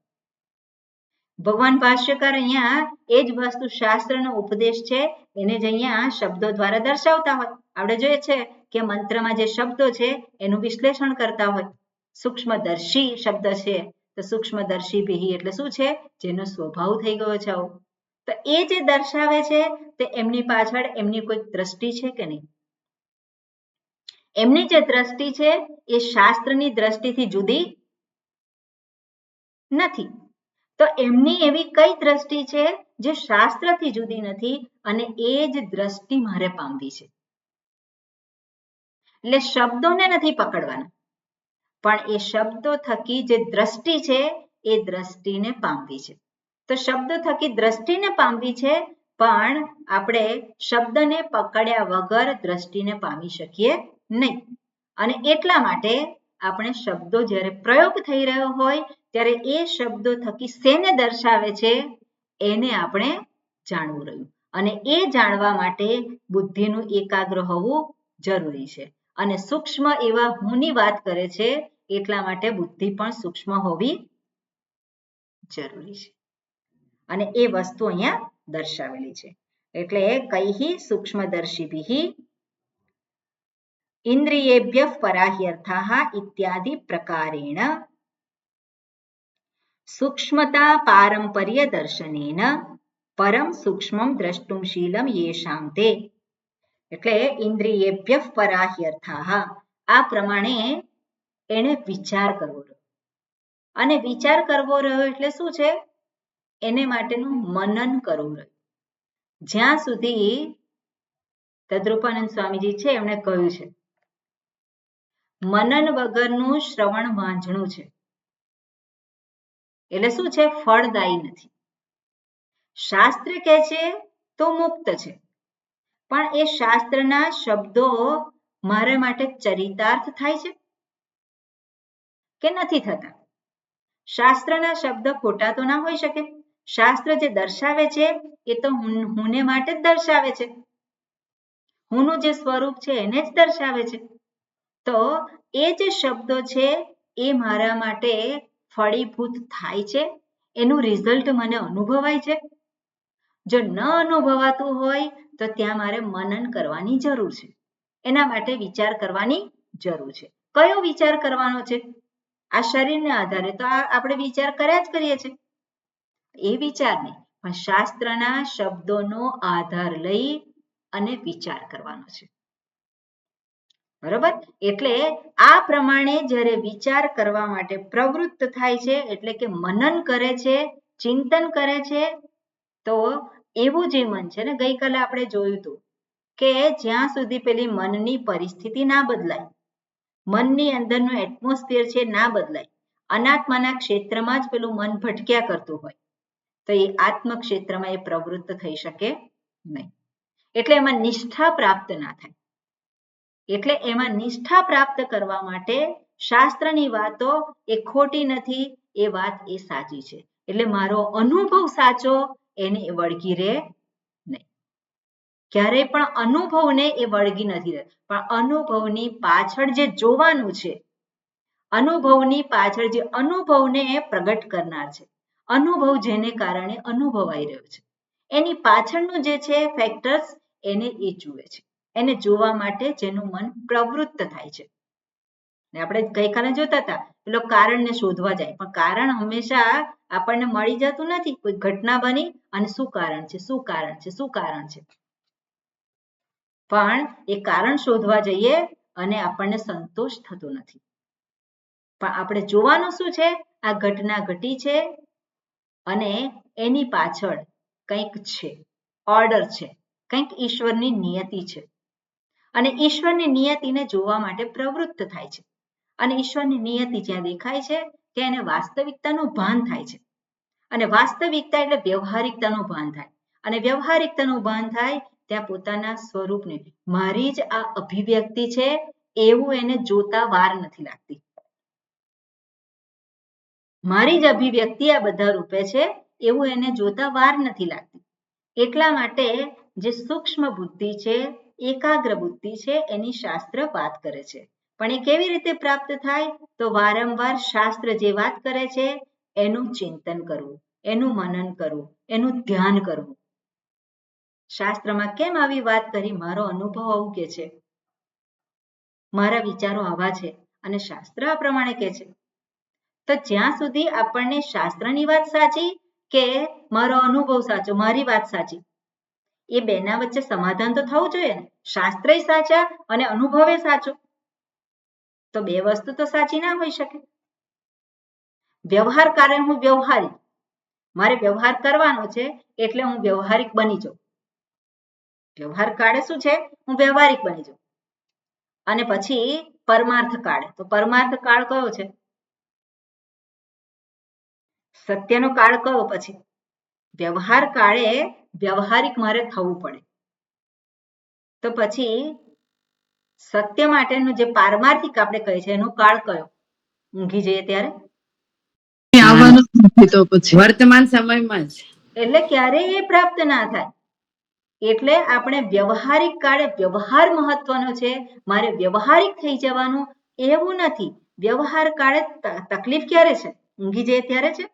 ભગવાન ભાષ્યકાર અહીંયા એ જ વસ્તુ શાસ્ત્રનો ઉપદેશ છે એને જ અહીંયા શબ્દો દ્વારા દર્શાવતા હોય. આપણે જોઈએ છે કે મંત્રમાં જે શબ્દો છે એનું વિશ્લેષણ કરતા હોય. સૂક્ષ્મદર્શી શબ્દ છે તો સૂક્ષ્મદર્શિભિઃ એટલે શું છે? જેનો સ્વભાવ થઈ ગયો છે આવો. તો એ જે દર્શાવે છે તે એમની પાછળ એમની કોઈ દ્રષ્ટિ છે કે નહીં? એમની જે દ્રષ્ટિ છે એ શાસ્ત્રની દ્રષ્ટિથી જુદી નથી. તો એમની એવી કઈ દ્રષ્ટિ છે જે શાસ્ત્રથી જુદી નથી અને એ જ દ્રષ્ટિ મારે પામવી છે. એટલે શબ્દોને નથી પકડવાના, પણ એ શબ્દો થકી જે દ્રષ્ટિ છે એ દ્રષ્ટિને પામવી છે. તો શબ્દો થકી દ્રષ્ટિને પામવી છે, પણ આપણે શબ્દને પકડ્યા વગર દ્રષ્ટિને પામી શકીએ નહીં. અને એટલા માટે આપણે શબ્દો જ્યારે પ્રયોગ થઈ રહ્યો હોય ત્યારે એ શબ્દો થકી શેને દર્શાવે છે એને આપણે જાણવું રહ્યું. અને એ જાણવા માટે બુદ્ધિનું એકાગ્ર હોવું જરૂરી છે. અને સૂક્ષ્મ એવા હુંની વાત કરે છે એટલા માટે બુદ્ધિ પણ સૂક્ષ્મ હોવી જરૂરી છે. અને એ વસ્તુ અહીંયા દર્શાવેલી છે. એટલે કૈહિ સૂક્ષ્મદર્શિભિઃ ઇન્દ્રિયેભ્યઃ પરાહ્યર્થાઃ ઇત્યાદિ પ્રકારેણ સૂક્ષ્મતા પારંપર્ય દર્શનેન પરમ સૂક્ષ્મમ દ્રષ્ટુમ શીલમ યેષાં તે. એટલે ઇન્દ્રિયેભ્યઃ પરાહ્યર્થાઃ આ પ્રમાણે એને વિચાર કરવો રહ્યો. અને વિચાર કરવો રહ્યો એટલે શું છે? એને માટેનું મનન કરવું રહ્યું. જ્યાં સુધી તદ્રૂપાનંદ સ્વામીજી છે એમણે કહ્યું છે મનન વગરનું શ્રવણ વાંઝણું છે. એટલે શું છે? ફળદાયી નથી. શાસ્ત્ર કહે છે તો મુક્ત છે, પણ એ શાસ્ત્રના શબ્દો મારા માટે ચરિતાર્થ થાય છે કે નથી થતા? શાસ્ત્રના શબ્દ ખોટા તો ના હોઈ શકે. શાસ્ત્ર જે દર્શાવે છે એ તો હુંને માટે જ દર્શાવે છે. હુંનું જે સ્વરૂપ છે એને જ દર્શાવે છે. તો એ જે શબ્દો છે એ મારા માટે ફળીભૂત થાય છે, એનું રિઝલ્ટ મને અનુભવાય છે. જો ન અનુભવાતું હોય તો ત્યાં મારે મનન કરવાની જરૂર છે. એના માટે વિચાર કરવાની જરૂર છે. કયો વિચાર કરવાનો છે? આ શરીરને આધારે તો આપણે વિચાર કર્યા જ કરીએ છીએ. એ વિચાર નહીં, પણ શાસ્ત્રના શબ્દોનો આધાર લઈ અને વિચાર કરવાનો છે. બરોબર? એટલે આ પ્રમાણે જ્યારે વિચાર કરવા માટે પ્રવૃત્ત થાય છે, એટલે કે મનન કરે છે, ચિંતન કરે છે, તો એવું જે મન છે ને, ગઈકાલે આપણે જોયું હતું કે જ્યાં સુધી પેલી મનની પરિસ્થિતિ ના બદલાય, મનની અંદરનું એટમોસ્ફિયર છે ના બદલાય, અનાત્માના ક્ષેત્રમાં જ પેલું મન ભટક્યા કરતું હોય, તો એ આત્મ ક્ષેત્રમાં એ પ્રવૃત્ત થઈ શકે નહીં. એટલે એમાં નિષ્ઠા પ્રાપ્ત ના થાય. એટલે એમાં નિષ્ઠા પ્રાપ્ત કરવા માટે શાસ્ત્રની વાતો એ ખોટી નથી, એ વાત એ સાચી છે. એટલે મારો અનુભવ સાચો એને વળગી રહે નહીં. ક્યારેય પણ અનુભવને એ વળગી નથી રહેતો, પણ અનુભવની પાછળ જે જોવાનું છે, અનુભવની પાછળ જે અનુભવને પ્રગટ કરનાર છે, અનુભવ જેને કારણે અનુભવાઈ રહ્યો છે, એની પાછળનું જે છે ફેક્ટર્સ, એને એ જુએ છે. એને જોવા માટે જેનું મન પ્રવૃત્ત થાય છે. આપણે ગઈકાલે જોતા હતા પેલો કારણને શોધવા જાય, પણ કારણ હંમેશા આપણને મળી જતું નથી. કોઈ ઘટના બની અને શું કારણ છે, શું કારણ છે, શું કારણ છે, પણ એ કારણ શોધવા જઈએ અને આપણને સંતોષ થતો નથી. પણ આપણે જોવાનું શું છે, આ ઘટના ઘટી છે અને એની પાછળ કંઈક છે, ઓર્ડર છે, કંઈક ઈશ્વરની નિયતિ છે, અને ઈશ્વરની નિયતિને જોવા માટે પ્રવૃત્ત થાય છે. અને ઈશ્વરની નિયતિ જ્યાં દેખાય છે ત્યાં એને વાસ્તવિકતાનું ભાન થાય છે. અને વાસ્તવિકતા એટલે વ્યવહારિકતાનું ભાન થાય. અને વ્યવહારિકતાનું ભાન થાય ત્યાં પોતાના સ્વરૂપને, મારી જ આ અભિવ્યક્તિ છે એવું એને જોતા વાર નથી લાગતી. મારી જ અભિવ્યક્તિ આ બધા રૂપે છે એવું એને જોતા વાર નથી લાગતી. એટલા માટે જે સૂક્ષ્મ બુદ્ધિ છે, એકાગ્ર બુદ્ધિ છે, એની શાસ્ત્ર વાત કરે છે. પણ એ કેવી રીતે પ્રાપ્ત થાય? તો વારંવાર શાસ્ત્ર જે વાત કરે છે એનું ચિંતન કરવું, એનું મનન કરવું, એનું ધ્યાન કરવું. શાસ્ત્રમાં કેમ આવી વાત કરી? મારો અનુભવ આવું કે છે, મારા વિચારો આવા છે અને શાસ્ત્ર આ પ્રમાણે કે છે. તો જ્યાં સુધી આપણને શાસ્ત્રની વાત સાચી કે મારો અનુભવ સાચો, મારી વાત સાચી, એ બેના વચ્ચે સમાધાન તો થવું જોઈએ ને. શાસ્ત્રય સાચા અને અનુભવે સાચો, તો બે વસ્તુ તો સાચી ના હોઈ શકે. વ્યવહાર કારણ હું વ્યવહારિક, મારે વ્યવહાર કરવાનો છે એટલે હું વ્યવહારિક બની જાઉં. વ્યવહાર કાળે શું છે? હું વ્યવહારિક બની જાઉં. અને પછી પરમાર્થ કાળે, તો પરમાર્થ કાળ કયો છે? સત્યનો કાળ કયો? પછી વ્યવહાર કાળે વ્યવહારિક મારે થવું પડે. તો પછી સત્ય માટેનું જે પારમાર્થિક આપણે કહીએ છીએ એનો કાળ કયો? ઊંઘી જઈએ ત્યારે,
આવવાનું નથી તો પછી વર્તમાન સમયમાં જ.
એટલે ક્યારેય એ પ્રાપ્ત ના થાય. એટલે આપણે વ્યવહારિક કાળે વ્યવહાર મહત્વનો છે, મારે વ્યવહારિક થઈ જવાનું એવું નથી. વ્યવહાર કાળે તકલીફ ક્યારે છે? ઊંઘી જઈએ ત્યારે છે?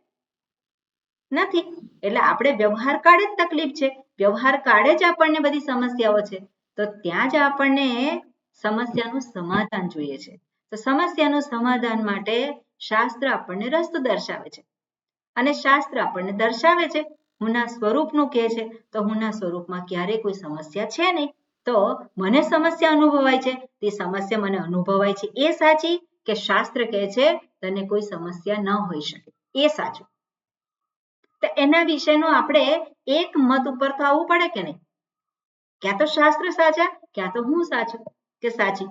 નથી. એટલે આપણે વ્યવહાર કાળે જ તકલીફ છે, વ્યવહાર કાળે જ આપણને બધી સમસ્યાઓ છે. તો ત્યાં જ આપણને સમસ્યાનું સમાધાન જોઈએ છે. તો સમસ્યાનું સમાધાન માટે શાસ્ત્ર આપણને રસ્તો દર્શાવે છે. અને શાસ્ત્ર આપણને દર્શાવે છે હુંના સ્વરૂપનું કહે છે, તો હુંના સ્વરૂપમાં ક્યારેય કોઈ સમસ્યા છે નહીં. તો મને સમસ્યા અનુભવાય છે, તે સમસ્યા મને અનુભવાય છે એ સાચી, કે શાસ્ત્ર કહે છે તને કોઈ સમસ્યા ન હોઈ શકે એ સાચું? તો એના વિશેનું આપણે એક મત ઉપર તો આવવું પડે કે નહીં? ક્યાં તો શાસ્ત્ર સાચા, ક્યાં તો હું સાચું કે સાચી.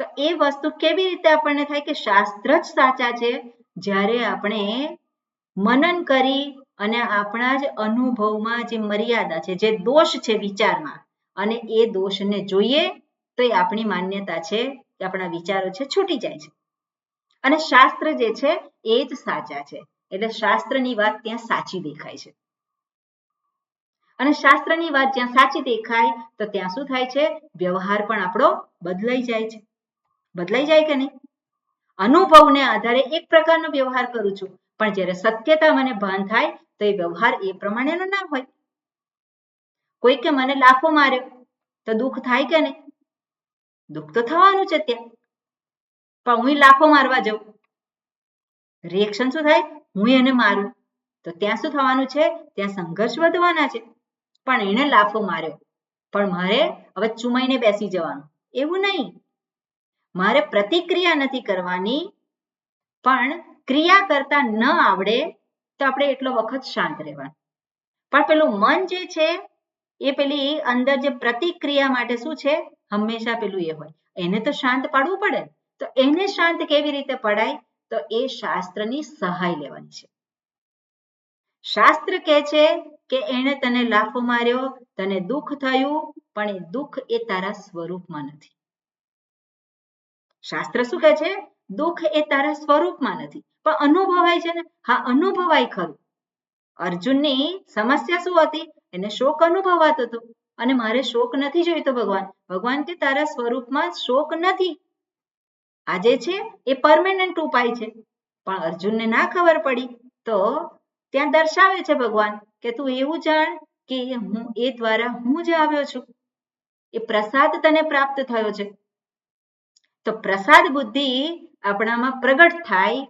તો એ વસ્તુ કેવી રીતે આપણને થાય કે શાસ્ત્ર જ સાચા છે? જ્યારે આપણે મનન કરી અને આપણા જ અનુભવમાં જે મર્યાદા છે, જે દોષ છે વિચારમાં, અને એ દોષને જોઈએ તો એ આપણી માન્યતા છે કે આપણા વિચારો છે છૂટી જાય છે. અને શાસ્ત્ર જે છે એ જ સાચા છે. એટલે શાસ્ત્રની વાત ત્યાં સાચી દેખાય છે. અને શાસ્ત્રની વાત જ્યાં સાચી દેખાય તો ત્યાં શું થાય છે? વ્યવહાર પણ આપણો બદલાઈ જાય છે. બદલાઈ જાય કે નહીં? અનુભવને આધારે એક પ્રકારનો વ્યવહાર કરું છું, પણ જ્યારે સત્યતા મને ભાન થાય તો એ વ્યવહાર એ પ્રમાણેનો ના હોય. કોઈ કે મને લાફો માર્યો તો દુઃખ થાય કે નહીં? દુઃખ તો થવાનું છે ત્યાં. પણ હું લાફો મારવા જાઉં, રિએક્શન શું થાય? હું એને મારું તો ત્યાં શું થવાનું છે? ત્યાં સંઘર્ષ વધવાના છે. પણ એને લાફો માર્યો, પણ મારે હવે ચુમાઈને બેસી જવાનું એવું નહીં. મારે પ્રતિક્રિયા નથી કરવાની, પણ ક્રિયા કરતા ન આવડે તો આપણે એટલો વખત શાંત રહેવાનું. પણ પેલું મન જે છે એ પેલી અંદર જે પ્રતિક્રિયા માટે શું છે? હંમેશા પેલું એ હોય, એને તો શાંત પાડવું પડે. તો એને શાંત કેવી રીતે પડાય? તો એ શાસ્ત્રની સહાય લેવાની છે. શાસ્ત્ર કહે છે કે એને તને લાફો માર્યો, તને દુઃખ થયું, પણ એ દુઃખ એ તારા સ્વરૂપમાં નથી. શાસ્ત્ર શું કહે છે? દુઃખ એ તારા સ્વરૂપમાં નથી, પણ અનુભવાય છે ને? હા, અનુભવાય ખરું. અર્જુનની સમસ્યા શું હતી? એને શોક અનુભવાતો હતો અને મારે શોક નથી જોઈતો. ભગવાન કે તારા સ્વરૂપમાં શોક નથી. આ જે છે એ પરમેનન્ટ ઉપાય છે. પણ અર્જુનને ના ખબર પડી તો ત્યાં દર્શાવે છે ભગવાન કે તું એવું જાણ કે હું એ દ્વારા હું જ આવ્યો છું. એ પ્રસાદ તને પ્રાપ્ત થયો છે. તો પ્રસાદ બુદ્ધિ આપણામાં પ્રગટ થાય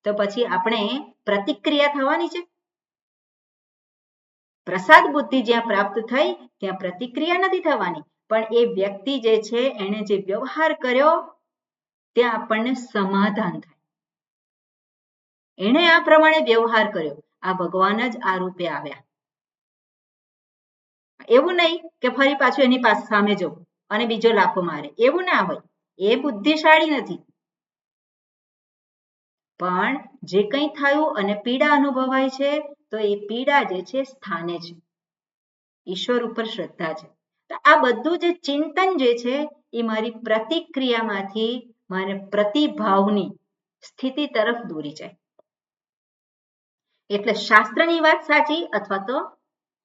તો પછી આપણે પ્રતિક્રિયા થવાની છે. પ્રસાદ બુદ્ધિ જ્યાં પ્રાપ્ત થઈ ત્યાં પ્રતિક્રિયા નથી થવાની, પણ એ વ્યક્તિ જે છે એને જે વ્યવહાર કર્યો ત્યાં આપણને સમાધાન થાય. એને આ પ્રમાણે વ્યવહાર કર્યો, આ ભગવાન જ આ રૂપે આવ્યા. એવું નહીં કે ફરી પાછું એની પાસે સામે જવું અને બીજો લાફો મારે, એવું ના હોય. એ બુદ્ધિશાળી નથી. પણ જે કંઈ થયું અને પીડા અનુભવાય છે તો એ પીડા જે છે સ્થાને છે, ઈશ્વર ઉપર શ્રદ્ધા છે. તો આ બધું જે ચિંતન જે છે એ મારી પ્રતિક્રિયામાંથી મારે પ્રતિભાવની સ્થિતિ તરફ દોરી જાય. એટલે શાસ્ત્રની વાત સાચી અથવા તો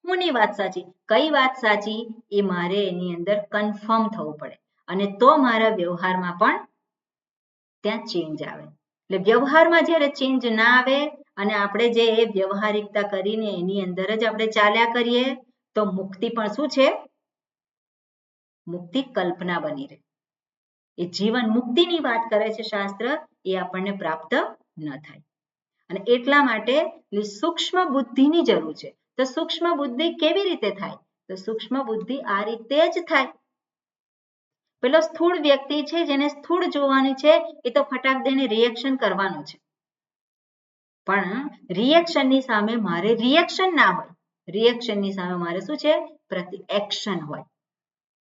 હુંની વાત સાચી, કઈ વાત સાચી એ મારે એની અંદર કન્ફર્મ થવું પડે અને તો મારા વ્યવહારમાં પણ ત્યાં ચેન્જ આવે. એટલે વ્યવહારમાં જ્યારે ચેન્જ ના આવે અને આપણે જે વ્યવહારિકતા કરીને એની અંદર જ આપણે ચાલ્યા કરીએ તો મુક્તિ પણ શું છે? મુક્તિ કલ્પના બની રહે. એ જીવન મુક્તિની વાત કરે છે શાસ્ત્ર, એ આપણને પ્રાપ્ત ન થાય. અને એટલા માટે સૂક્ષ્મ બુદ્ધિની જરૂર છે. તો સૂક્ષ્મ બુદ્ધિ કેવી રીતે થાય? તો સૂક્ષ્મ બુદ્ધિ આ રીતે જ થાય. પેલો સ્થૂળ વ્યક્તિ છે જેને સ્થૂળ જોવાની છે એ તો ફટાક દઈને રિએક્શન કરવાનું છે, પણ રિએક્શનની સામે મારે રિએક્શન ના હોય. રિએક્શનની સામે મારે શું છે? એક્શન હોય.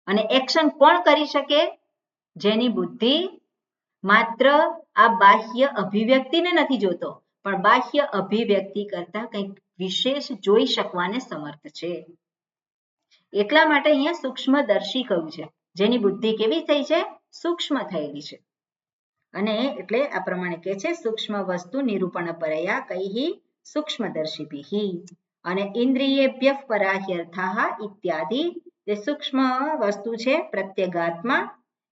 અને એક્શન કોણ કરી શકે? જેની બુદ્ધિ માત્ર આ બાહ્ય અભિવ્યક્તિને નથી જોતો, પણ બાહ્ય અભિવ્યક્તિ કરતા કંઈક વિશેષ જોઈ શકવાને સમર્થ છે. એટલા માટે અહીંયા સૂક્ષ્મદર્શી કહ્યું છે, જેની બુદ્ધિ કેવી થઈ છે? સૂક્ષ્મ થયેલી છે. અને એટલે આ પ્રમાણે કહે છે સૂક્ષ્મ વસ્તુ નિરૂપણ પરયા કૈહિ સૂક્ષ્મદર્શિભિઃ અને ઇન્દ્રિયેભ્ય પરાહ્યર્થાઃ ઇત્યાદિ. જે સૂક્ષ્મ વસ્તુ છે પ્રત્યેગાત્મા,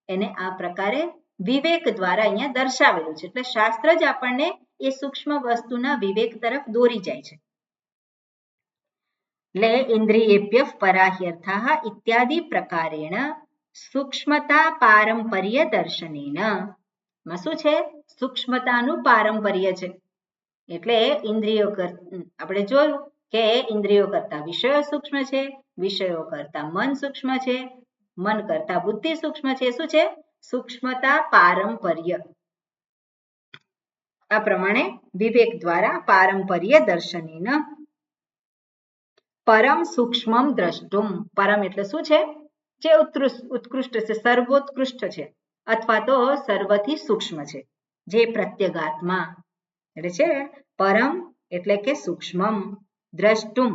એને આ પ્રકારે વિવેક દ્વારા અહીંયા દર્શાવેલું છે. એટલે શાસ્ત્ર જ આપણને એ સૂક્ષ્મ વસ્તુના વિવેક તરફ દોરી જાય છે. એટલે ઇન્દ્રિયેભ્ય પરાહ્યર્થાઃ ઇત્યાદિ પ્રકારેણ સૂક્ષ્મતા પારંપર્ય દર્શનેન. શું છે? સૂક્ષ્મતાનું પારંપર્ય છે. એટલે ઇન્દ્રિયો આપણે જોયું કે ઇન્દ્રિયો કરતા વિષયો સૂક્ષ્મ છે, વિષયો કરતા મન સૂક્ષ્મ છે, મન કરતા બુદ્ધિ સૂક્ષ્મ છે. શું છે? સૂક્ષ્મતા પારંપર્ય. આ પ્રમાણે વિવેક દ્વારા પારંપર્ય દર્શનેન પરમ સૂક્ષ્મમ દ્રષ્ટુમ. પરમ એટલે શું છે? જે ઉત્કૃષ્ટ છે, સર્વોત્કૃષ્ટ છે, અથવા તો સર્વથી સૂક્ષ્મ છે, જે પ્રત્યેગાત્મા એટલે છે. પરમ એટલે કે સૂક્ષ્મમ, દ્રષ્ટુમ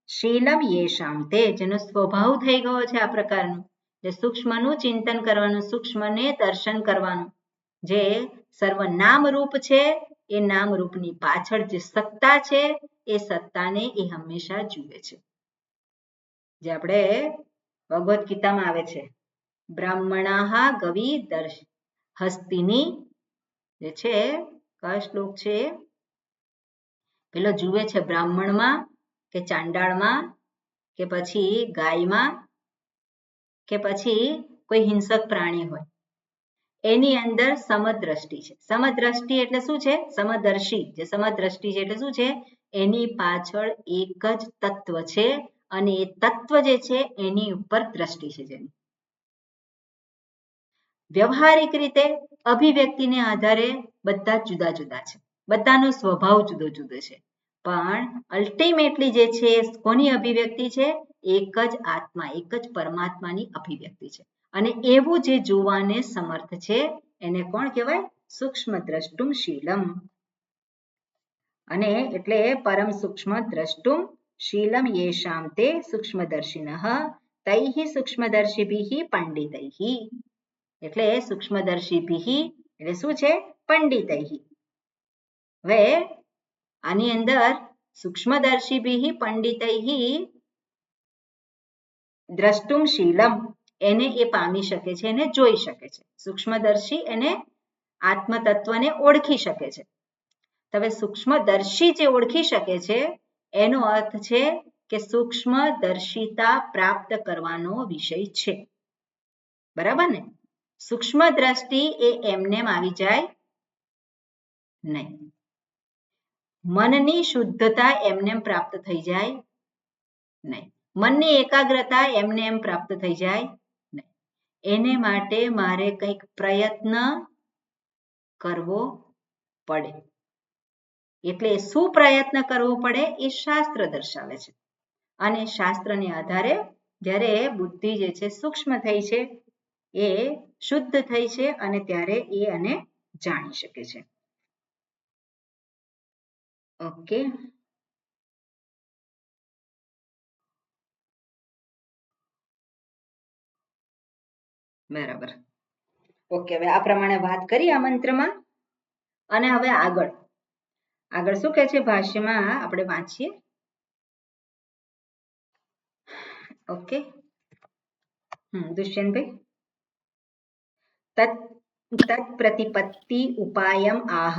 શીલમ યેષામ તે, જેનો સ્વભાવ થઈ ગયો છે આ પ્રકારનું. જે સૂક્ષ્મનું ચિંતન કરવાનું, સૂક્ષ્મને દર્શન કરવાનું. જે સર્વનામ રૂપ છે એ નામ રૂપની પાછળ જે સત્તા છે એ સત્તાને એ હંમેશા જુએ છે. જે આપણે ભગવદ્ ગીતામાં આવે છે બ્રાહ્મણાઃ ગવિ દર્શ હસ્તિની, જે છે કયો શ્લોક છે? પેલો જુએ છે બ્રાહ્મણમાં કે ચાંડાળમાં કે પછી ગાયમાં કે પછી કોઈ હિંસક પ્રાણી હોય. એની અંદર સમદ્રષ્ટિ છે. સમદ્રષ્ટિ એટલે શું છે? સમદર્શી. જે સમદ્રષ્ટિ છે એટલે શું છે? એની પાછળ એક જ તત્વ છે અને એ તત્વ જે છે એની ઉપર દ્રષ્ટિ છે જેની. વ્યવહારિક રીતે અભિવ્યક્તિને આધારે બધા જુદા જુદા છે, બધાનો સ્વભાવ જુદો જુદો છે, પણ અલ્ટિમેટલી જે છે કોની અભિવ્યક્તિ છે? એક જ આત્મા, એક જ પરમાત્માની અભિવ્યક્તિ છે. અને એવું જે જોવાને સમર્થ છે એને કોણ કહેવાય? સૂક્ષ્મ દ્રષ્ટુમ શીલમ. અને એટલે પરમ સૂક્ષ્મ દ્રષ્ટુમ શીલમ યેષામ તે સૂક્ષ્મદર્શિનઃ તૈઃ સૂક્ષ્મદર્શિભિઃ પંડિતૈઃ. એટલે સૂક્ષ્મદર્શિભિઃ એટલે શું છે? પંડિતૈઃ. હવે આની અંદર સૂક્ષ્મદર્શિભિઃ પંડિતૈઃ દ્રષ્ટુમ શીલમ, એને એ પામી શકે છે, એને જોઈ શકે છે. સૂક્ષ્મદર્શી એને આત્મતત્વને ઓળખી શકે છે. હવે સૂક્ષ્મદર્શી જે ઓળખી શકે છે એનો અર્થ છે કે સૂક્ષ્મદર્શિતા પ્રાપ્ત કરવાનો વિષય છે. બરાબર ને? સૂક્ષ્મ દ્રષ્ટિ એ એમને આવી જાય નહીં. મનની શુદ્ધતા એમને પ્રાપ્ત થઈ જાય નહીં. મનની એકાગ્રતા એમને એમ પ્રાપ્ત થઈ જાય નહીં. એને માટે મારે કંઈક પ્રયત્ન કરવો પડે. એટલે શું પ્રયત્ન કરવો પડે એ શાસ્ત્ર દર્શાવે છે. અને શાસ્ત્રને આધારે જ્યારે બુદ્ધિ જે છે સૂક્ષ્મ થઈ છે, એ શુદ્ધ થઈ છે અને ત્યારે એ આને જાણી શકે છે. ઓકે, બરાબર. ઓકે, હવે આ પ્રમાણે વાત કરી આ મંત્રમાં. અને હવે આગળ શું કહે છે ભાષ્યમાં આપણે વાંચીએ. ઓકે, દુષ્યંતભાઈ. તત પ્રતિપત્તિ ઉપાયમ આહ.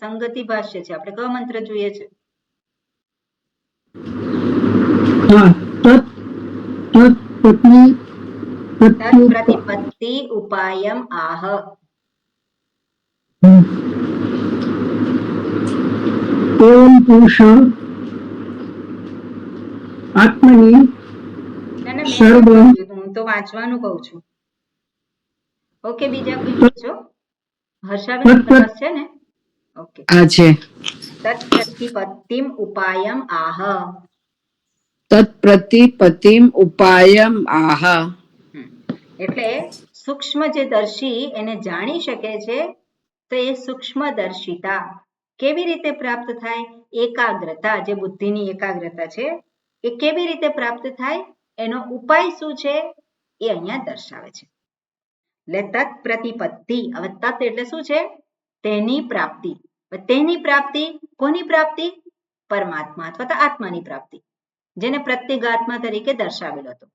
સંગતિ ભાષ્ય છે. આપણે કયો મંત્ર જોઈએ છે? પ્રતિપત્તિ ઉપાયમ આહ.
એવં પુરુષ આત્મની સર્વ.
હું તો વાંચવાનું કહું છું. ઓકે, બીજા કોઈ પૂછો? હર્ષાબેન છે ને? ઓકે,
આ છે
તત્પ્રતિપત્તિમ ઉપાયમ આહ.
તત્પ્રતિપત્તિમ ઉપાયમ આહ.
એટલે સૂક્ષ્મ જે દર્શી એને જાણી શકે છે તો એ સૂક્ષ્મદર્શિતા કેવી રીતે પ્રાપ્ત થાય? એકાગ્રતા, જે બુદ્ધિની એકાગ્રતા છે એ કેવી રીતે પ્રાપ્ત થાય? એનો ઉપાય શું છે એ અહીંયા દર્શાવે છે. એટલે તત્ પ્રતિપત્તિ. હવે તત્ એટલે શું છે? તેની પ્રાપ્તિ. તેની પ્રાપ્તિ કોની પ્રાપ્તિ? પરમાત્મા અથવા તો આત્માની પ્રાપ્તિ, જેને પ્રત્યેગાત્મા તરીકે દર્શાવેલો હતો.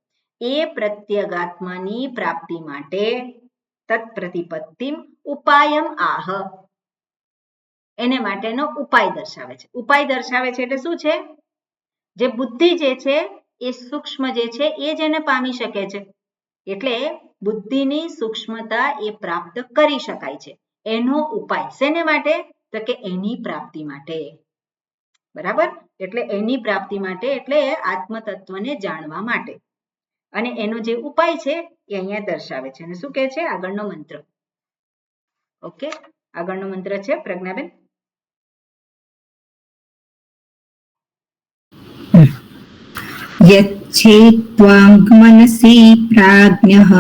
એ પ્રત્યેગાત્માની પ્રાપ્તિ માટે તત્પ્રતિપત્તિમ ઉપાયમ આહ, એને માટેનો ઉપાય દર્શાવે છે. ઉપાય દર્શાવે છે એટલે શું છે? જે બુદ્ધિ જે છે એ સૂક્ષ્મ જે છે એ જ એને પામી શકે છે. એટલે બુદ્ધિની સૂક્ષ્મતા એ પ્રાપ્ત કરી શકાય છે. એનો ઉપાય શેને માટે? તો કે એની પ્રાપ્તિ માટે. બરાબર? એટલે એની પ્રાપ્તિ માટે, એટલે આત્મતત્વને જાણવા માટે. અને એનો જે ઉપાય છે એ અહીંયા દર્શાવે છે. અને શું કહે છે આગળનો મંત્ર? ઓકે, આગળનો મંત્ર છે પ્રજ્ઞાબેન.
યચ્છેત્વાંગમનસી પ્રાજ્ઞઃ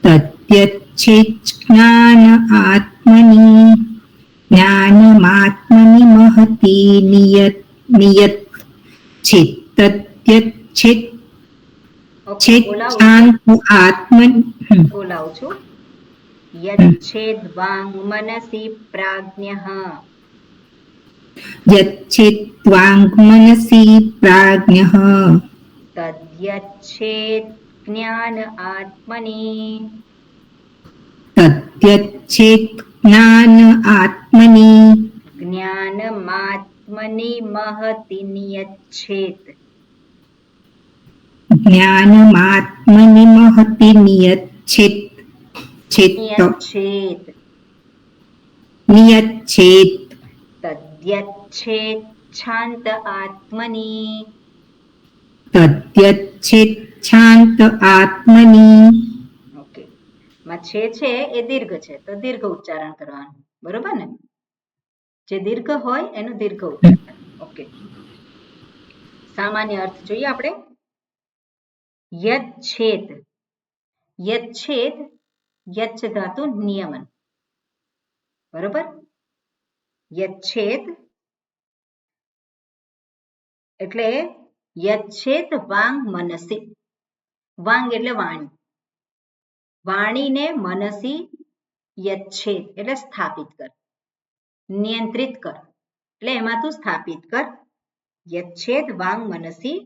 તત્યચ્છેજ્ઞાન આત્મની જ્ઞાનમાત્મનિ મહતી નિયત ચિત્તત્યચ્છેદ
બોલાવું છું. યચ્છેદ્વાંગ મનસી પ્રાજ્ઞઃ.
યચ્છેત્વાંગમનસી પ્રાજ્ઞઃ
તદ્યચ્છેદ જ્ઞાન આત્મની.
તદ્યચ્છેદ જ્ઞાન આત્મની
જ્ઞાનમાત્મનિ જ્ઞાનમાત્મનિ મહતિ નિયચ્છેત.
જ્ઞાનમાત્મનિ મહતિ નિયચ્છેત.
નિયચ્છેત.
નિયચ્છેત.
તદ્યચ્છેત શાંત આત્મનિ.
તદ્યચ્છેત શાંત આત્મનિ.
ઓકે, માં છે એ દીર્ઘ છે તો દીર્ઘ ઉચ્ચારણ કરવાનું, બરોબર ને? જે દીર્ઘ હોય એનું દીર્ઘ ઉચ્ચારણ. ઓકે, સામાન્ય અર્થ જોઈએ આપણે. યચ્છેદ. યચ્છેદ, યચ્છ ધાતુ નિયમન, બરોબર? યચ્છેદ એટલે યચ્છેદ વાંગ મનસી. વાંગ એટલે વાણી, વાણીને મનસી યચ્છેદ એટલે સ્થાપિત કર, નિયંત્રિત કર, એટલે એમાં તું સ્થાપિત કર. યચ્છેદ વાંગ મનસી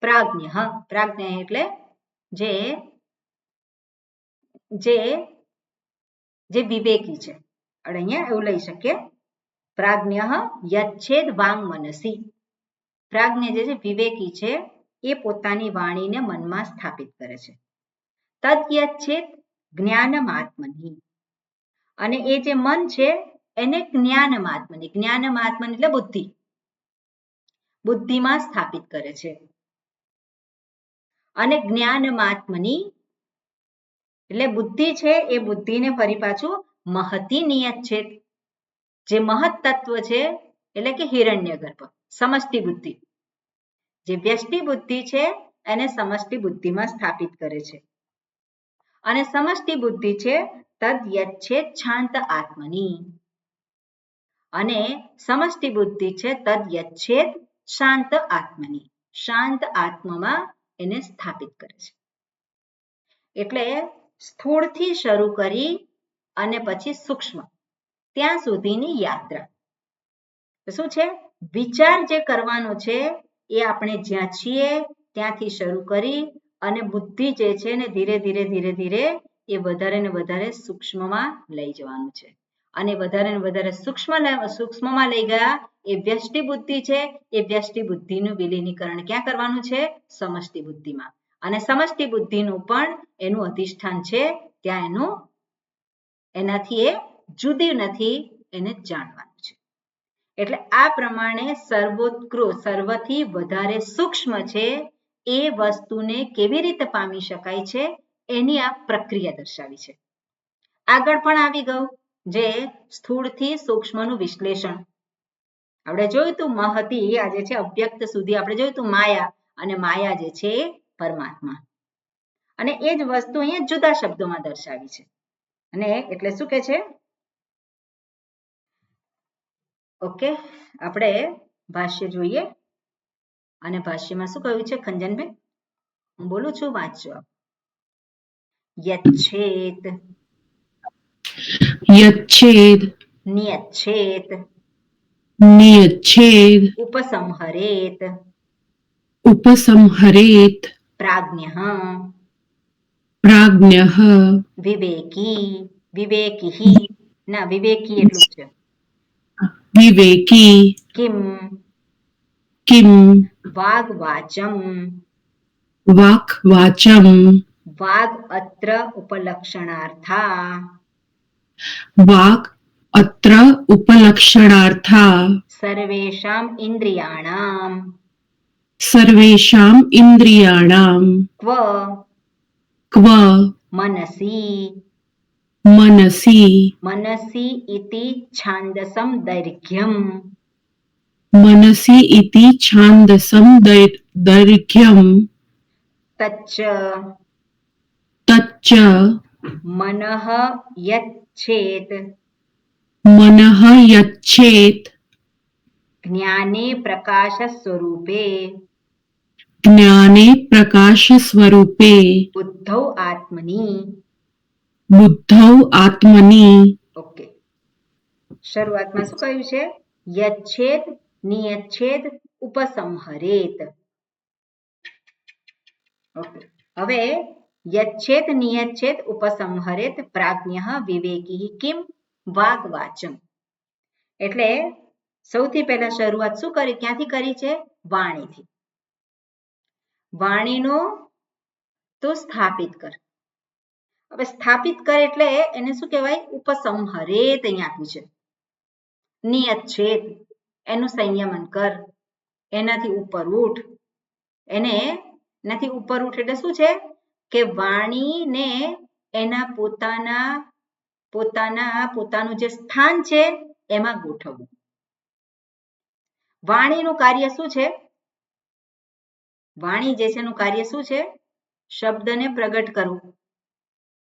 પ્રાજ્ઞ. પ્રાજ્ઞ એટલે જે જે જે વિવેકી છે. અહીંયા એવું લઈ શકીએ, પ્રાજ્ઞ યચ્છેદ વાંગ મનસી. પ્રાજ્ઞ જે છે વિવેકી છે એ પોતાની વાણીને મનમાં સ્થાપિત કરે છે. તદ યચ્છેદ જ્ઞાનમાત્મનિ. અને એ જે મન છે એને જ્ઞાનમાત્મનિ. જ્ઞાનમાત્મનિ એટલે બુદ્ધિ, બુદ્ધિમાં સ્થાપિત કરે છે. અને જ્ઞાનમાત્મનિ એટલે બુદ્ધિ છે એ બુદ્ધિને ફરી પાછું મહતિ નિયચ્છેદ. જે મહત તત્વ છે એટલે કે હિરણ્યગર્ભ, સમષ્ટિ બુદ્ધિ. જે વ્યષ્ટિ બુદ્ધિ છે એને સમષ્ટિ બુદ્ધિમાં સ્થાપિત કરે છે. અને સમષ્ટિ બુદ્ધિ છે તદ યચ્છેદ શાંત આત્મનિ. અને સમષ્ટિ બુદ્ધિ છે તદ યચ્છેદ શાંત આત્મનિ. શાંત આત્મામાં એને સ્થાપિત કરે છે. એટલે સ્થૂળથી શરૂ કરી અને પછી સૂક્ષ્મ ત્યાં સુધીની યાત્રા. શું છે? વિચાર જે કરવાનો છે એ આપણે જ્યાં છીએ ત્યાંથી શરૂ કરી અને બુદ્ધિ જે છે ને ધીરે ધીરે એ વધારે ને વધારે સૂક્ષ્મમાં લઈ જવાનું છે. અને વધારે ને વધારે સૂક્ષ્મમાં લઈ ગયા એ વ્યષ્ટિ બુદ્ધિ છે, એ વ્યષ્ટિ બુદ્ધિનું વિલીનીકરણ ક્યાં કરવાનું છે? સમષ્ટિ બુદ્ધિમાં. અને સમષ્ટિ બુદ્ધિનું પણ એનું અધિષ્ઠાન છે ત્યાં એનું એનાથી એ જુદી નથી, એને જાણવાનું છે. એટલે આ પ્રમાણે સર્વોત્કૃષ્ટ, સર્વથી વધારે સૂક્ષ્મ છે એ વસ્તુને કેવી રીતે પામી શકાય છે એની આ પ્રક્રિયા દર્શાવી છે. આગળ પણ આવી ગયું જે સ્થૂળથી સૂક્ષ્મનું વિશ્લેષણ. આપણે જોયું તું મહતિ, આજે છે અવ્યક્ત સુધી આપણે જોયું તું માયા, અને માયા જે છે એ પરમાત્મા. અને એ જ વસ્તુ અહીંયા જુદા શબ્દોમાં દર્શાવી છે. અને એટલે શું કે છે? ઓકે, આપણે ભાષ્ય જોઈએ. અને ભાષ્યમાં શું કહ્યું છે ખંજનભાઈ? હું બોલું છું, વાંચજો. યચ્છેદ.
યચ્છેદ.
નિયચ્છેદ.
નિયચ્છેદ.
ઉપસંહરેત.
ઉપસંહરેત.
પ્રાજ્ઞઃ.
પ્રાજ્ઞઃ.
વિવેકી. વિવેકી ના, વિવેકી એટલું છે.
વિવેકી.
કિમ.
કિમ.
વાગ્વાચમ.
વાક્વાચમ.
વાગ અત્ર ઉપલક્ષણાર્થા.
વાગ અત્ર ઉપલક્ષણાર્થા.
સર્વેષામ ઇન્દ્રિયાણામ.
સર્વેષામ ઇન્દ્રિયાણામ.
ક્વ.
ક્વ.
મનસી.
મનસી.
મનસી ઇતિ છાંદસમ દૈર્ઘ્યમ.
મનસી ઇતિ છાંદસમ દૈર્ઘ્યમ.
તચ્ચ.
તચ્ચ.
મનઃ યચ્છેત.
મનઃ યચ્છેત.
જ્ઞાને પ્રકાશ સ્વરૂપે.
જ્ઞાને પ્રકાશ સ્વરૂપે.
બુદ્ધૌ આત્મની.
બુદ્ધૌ આત્મની.
ઓકે, શરૂઆતમાં શું કહ્યું છે? યચ્છેદ નિયચ્છેદ ઉપસંહરેત. ઓકે, હવે યચ્છેદ નિયચ્છેદ ઉપસંહરેત પ્રાજ્ઞઃ વિવેકી કિમ વાગ્વાચમ. એટલે સૌથી પહેલા શરૂઆત શું કરી, ક્યાંથી કરી છે? વાણીથી. વાણીનો તું સ્થાપિત કર. હવે સ્થાપિત કર એટલે એને શું કહેવાય? ઉપસંહરેત અહીંયા આપ્યું છે. નિયચ્છેદ એનું સંયમન કર, એનાથી ઉપર ઉઠ. એનાથી ઉપર ઉઠ એટલે શું છે કે વાણીને એના પોતાનું જે સ્થાન છે એમાં ગોઠવવું. વાણીનું કાર્ય શું છે? વાણી જે છે એનું કાર્ય શું છે? શબ્દને પ્રગટ કરવું.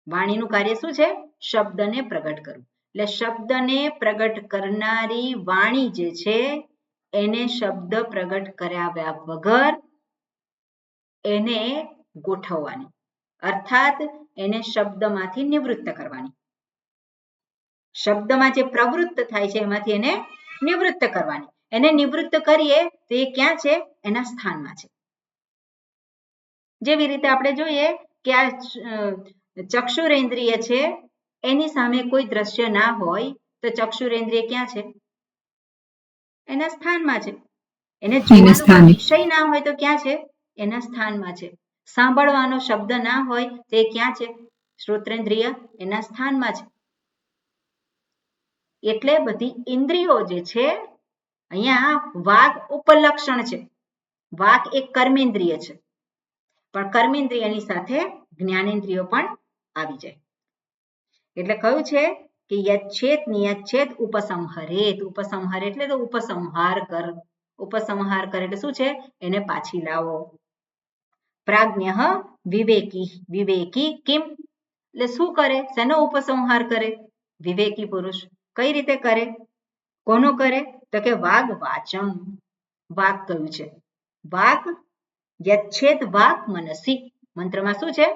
વાણીનું કાર્ય શું છે? શબ્દને પ્રગટ કરવું. એટલે શબ્દને પ્રગટ કરનારી વાણી જે છે એને શબ્દ પ્રગટ કર્યા વગર એને ગોઠવવાની, અર્થાત એને શબ્દમાંથી નિવૃત્ત કરવાની. શબ્દમાં જે પ્રવૃત્ત થાય છે એમાંથી એને નિવૃત્ત કરવાની. એને નિવૃત્ત કરીએ તો એ ક્યાં છે? એના સ્થાનમાં છે. જેવી રીતે આપણે જોઈએ કે આ ચક્ષુરેન્દ્રિય છે એની સામે કોઈ દ્રશ્ય ના હોય તો ચક્ષુરેન્દ્રિય ક્યાં છે? એના સ્થાનમાં છે. એને જોવાનો કોઈ વિષય ના હોય તો ક્યાં છે? એના સ્થાનમાં છે. સાંભળવાનો શબ્દ ના હોય તે ક્યાં છે? શ્રોત્રેન્દ્રિય એના સ્થાનમાં છે. એટલે બધી ઇન્દ્રિયો જે છે અહીંયા વાગ ઉપલક્ષણ છે. વાગ એક કર્મેન્દ્રિય છે, પણ કર્મેન્દ્રિયની સાથે જ્ઞાનેન્દ્રિયો પણ આવી જાય. એટલે કયું છે કે યચ્છેદ નિયચ્છેદ ઉપસંહરેત. ઉપસંહાર એટલે તો ઉપસંહાર કર. ઉપસંહાર કર એટલે શું છે? એને પાછી લાવો. પ્રાજ્ઞઃ વિવેકી. વિવેકી કિમ એટલે શું કરે? શેનો ઉપસંહાર કરે? વિવેકી પુરુષ. કઈ રીતે કરે? કોનો કરે? તો કે વાગ વાચમ. વાગ કયું છે? વાગ યચ્છેદ વાક મનસી. મંત્રમાં શું છે?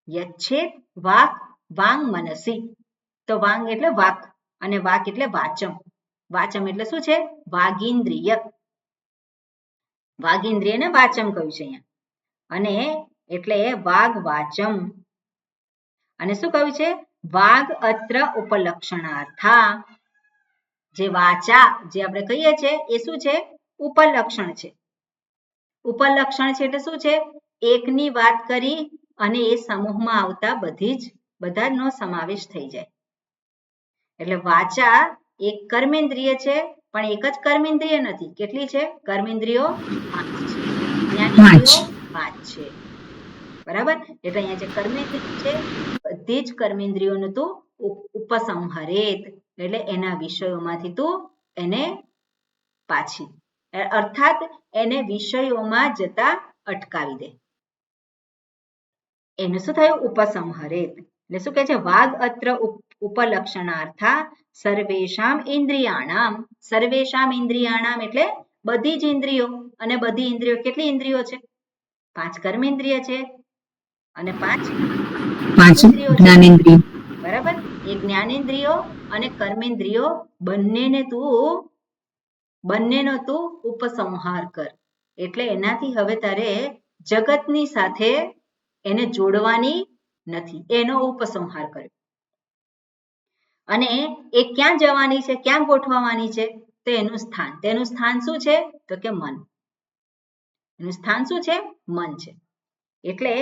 યચ્છેદ વાક વાંગ મનસી. તો વાંગ એટલે વાક અને વાક એટલે વાચમ. વાચમ એટલે શું છે? વાગિન્દ્રિય. વાગિન્દ્રિયને વાચમ કહ્યું છે અહીંયા. અને એટલે વાગ વાચમ. અને શું કહ્યું છે? વાગ અત્ર ઉપલક્ષણાર્થા. જે વાચા જે આપણે કહીએ છીએ એ શું છે? ઉપલક્ષણ છે. ઉપલક્ષણ છે એટલે શું છે? એકની વાત કરી અને એ સમૂહમાં આવતા બધા નો સમાવેશ થઈ જાય. એટલે વાચા એક કર્મેન્દ્રિય છે, પણ એક જ કર્મેન્દ્રિય નથી. કેટલી છે? કર્મેન્દ્રિયો 5 છે. જ્ઞાનેન્દ્રિયો 5 છે. બરાબર? એટલે અહીંયા જે કર્મેન્દ્રિય છે બધી જ કર્મેન્દ્રિયોનું તું ઉપસંહરેત એટલે એના વિષયોમાંથી તું એને પાછી, અર્થાત એને વિષયોમાં જતા અટકાવી દે. એનું શું થયું? ઉપસંહરેત. એટલે શું કહે છે? વાગ અત્ર ઉપલક્ષણાર્થા સર્વેષામ ઇન્દ્રિયાણામ. સર્વેષામ ઇન્દ્રિયાણામ એટલે બધી જ ઇન્દ્રિયો. અને બધી ઇન્દ્રિયો કેટલી ઇન્દ્રિયો છે? 5 કર્મેન્દ્રિય છે અને 5 જ્ઞાનેન્દ્રિયો. બરાબર? એ જ્ઞાનેન્દ્રિયો અને કર્મેન્દ્રિયો બંનેનો તું ઉપસંહાર કર. એટલે એનાથી હવે તારે જગતની સાથે એને જોડવાની નથી. એનો ઉપસંહાર કર્યો. અને એ ક્યાં જવાની છે? ક્યાં ગોઠવવાની છે? તો એનું સ્થાન. તેનું સ્થાન શું છે? તો કે મન. એનું સ્થાન શું છે? મન છે. એટલે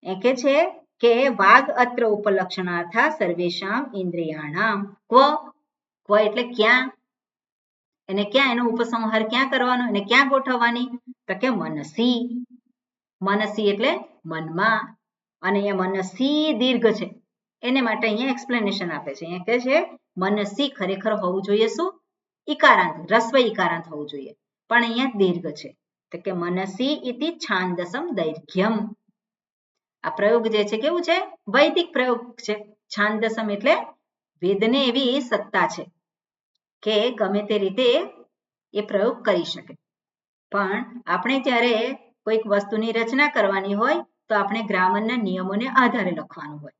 એ કે છે કે વાગ અત્ર ઉપલક્ષણાર્થા સર્વેષામ ઇન્દ્રિયાણામ ક્વ એટલે ક્યાં? એને ક્યાં? એનો ઉપસંહાર ક્યાં કરવાનો? એને ક્યાં ગોઠવવાની? તો કે મનસી. મનસી એટલે મનમાં. અને અહીંયા મનસી દીર્ઘ છે એને માટે અહીંયા એક્સપ્લેનેશન આપે છે. અહીંયા કહે છે મનસી ખરેખર હોવું જોઈએ શું? ઈકારાંત, રસ્વ ઈકારાંત હોવું જોઈએ, પણ અહીંયા દીર્ઘ છે. તો કે મનસી ઇતિ છાંદસમ દૈર્ઘ્યમ. આ પ્રયોગ જે છે કેવું છે? વૈદિક પ્રયોગ છે. છાંદસમ એટલે વેદને એવી સત્તા છે કે ગમે તે રીતે એ પ્રયોગ કરી શકે. પણ આપણે જ્યારે કોઈક વસ્તુની રચના કરવાની હોય તો આપણે ગ્રામરના નિયમોને આધારે લખવાનું હોય.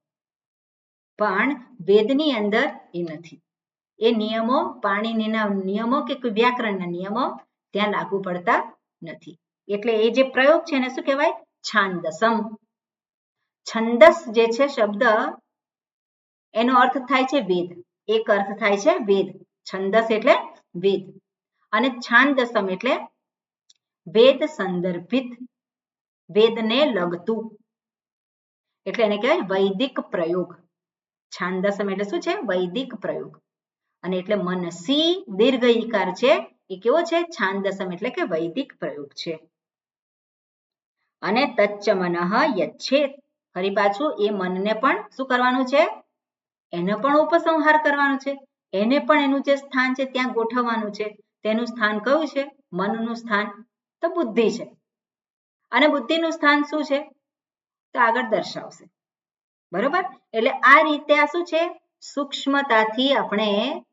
પણ વેદની અંદર એ નથી. એ નિયમો પાણીનીના નિયમો કે વ્યાકરણના નિયમો ત્યાં લાગુ પડતા નથી. એટલે એ જે પ્રયોગ છે એને શું કહેવાય? છાંદસમ. છંદસ જે છે શબ્દ એનો અર્થ થાય છે વેદ. એક અર્થ થાય છે વેદ. છંદસ એટલે વેદ. અને છાંદસમ એટલે વેદ સંદર્ભિત, વેદને લગતું, એટલે એને કહેવાય વૈદિક પ્રયોગ. છાંદસમ એટલે શું છે? વૈદિક પ્રયોગ. અને એટલે મનસી દીર્ઘ ઈકાર છે એ કેવો છે? છાંદસમ એટલે કે વૈદિક પ્રયોગ છે. અને તચ્ચ મનઃ યચ્છેત, ફરી પાછું એ મનને પણ શું કરવાનું છે? એને પણ ઉપસંહાર કરવાનો છે, એને પણ એનું જે સ્થાન છે ત્યાં ગોઠવવાનું છે. તેનું સ્થાન કયું છે? મનનું સ્થાન તો બુદ્ધિ છે. અને બુદ્ધિનું સ્થાન શું છે? તો આગળ દર્શાવશે. બરોબર? એટલે આ રીતે આ શું છે? સૂક્ષ્મતાથી આપણે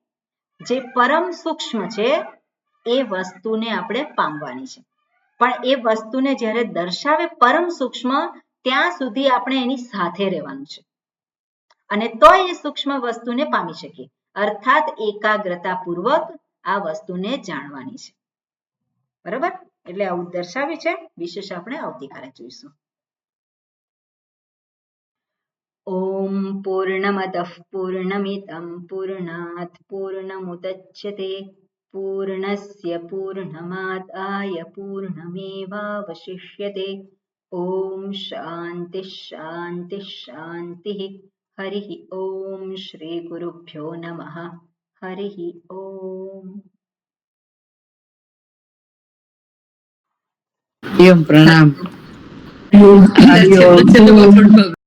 જે પરમ સૂક્ષ્મ છે એ વસ્તુને આપણે પામવાની છે. પણ એ વસ્તુને જ્યારે દર્શાવે પરમ સૂક્ષ્મ, ત્યાં સુધી આપણે એની સાથે રહેવાનું છે અને તો એ સૂક્ષ્મ વસ્તુને પામી શકીએ. અર્થાત એકાગ્રતાપૂર્વક આ વસ્તુને જાણવાની છે. બરાબર? એટલે આવું દર્શાવ્યું છે. વિશેષ આપણે આવતીકાલે જોઈશું. ઓમ પૂર્ણમદઃ પૂર્ણમિદં પૂર્ણાત પૂર્ણમુદચ્યતે પૂર્ણસ્ય પૂર્ણમાદાય પૂર્ણમેવાવશિષ્યતે. ઓમ શાંતિ શાંતિ શાંતિ. હરિ ઓમ શ્રી ગુરુભ્યો નમઃ. હરિ ઓમ.
પ્રણામ.
હરિ ઓમ.
છેલ્લે બહુ થોડુંક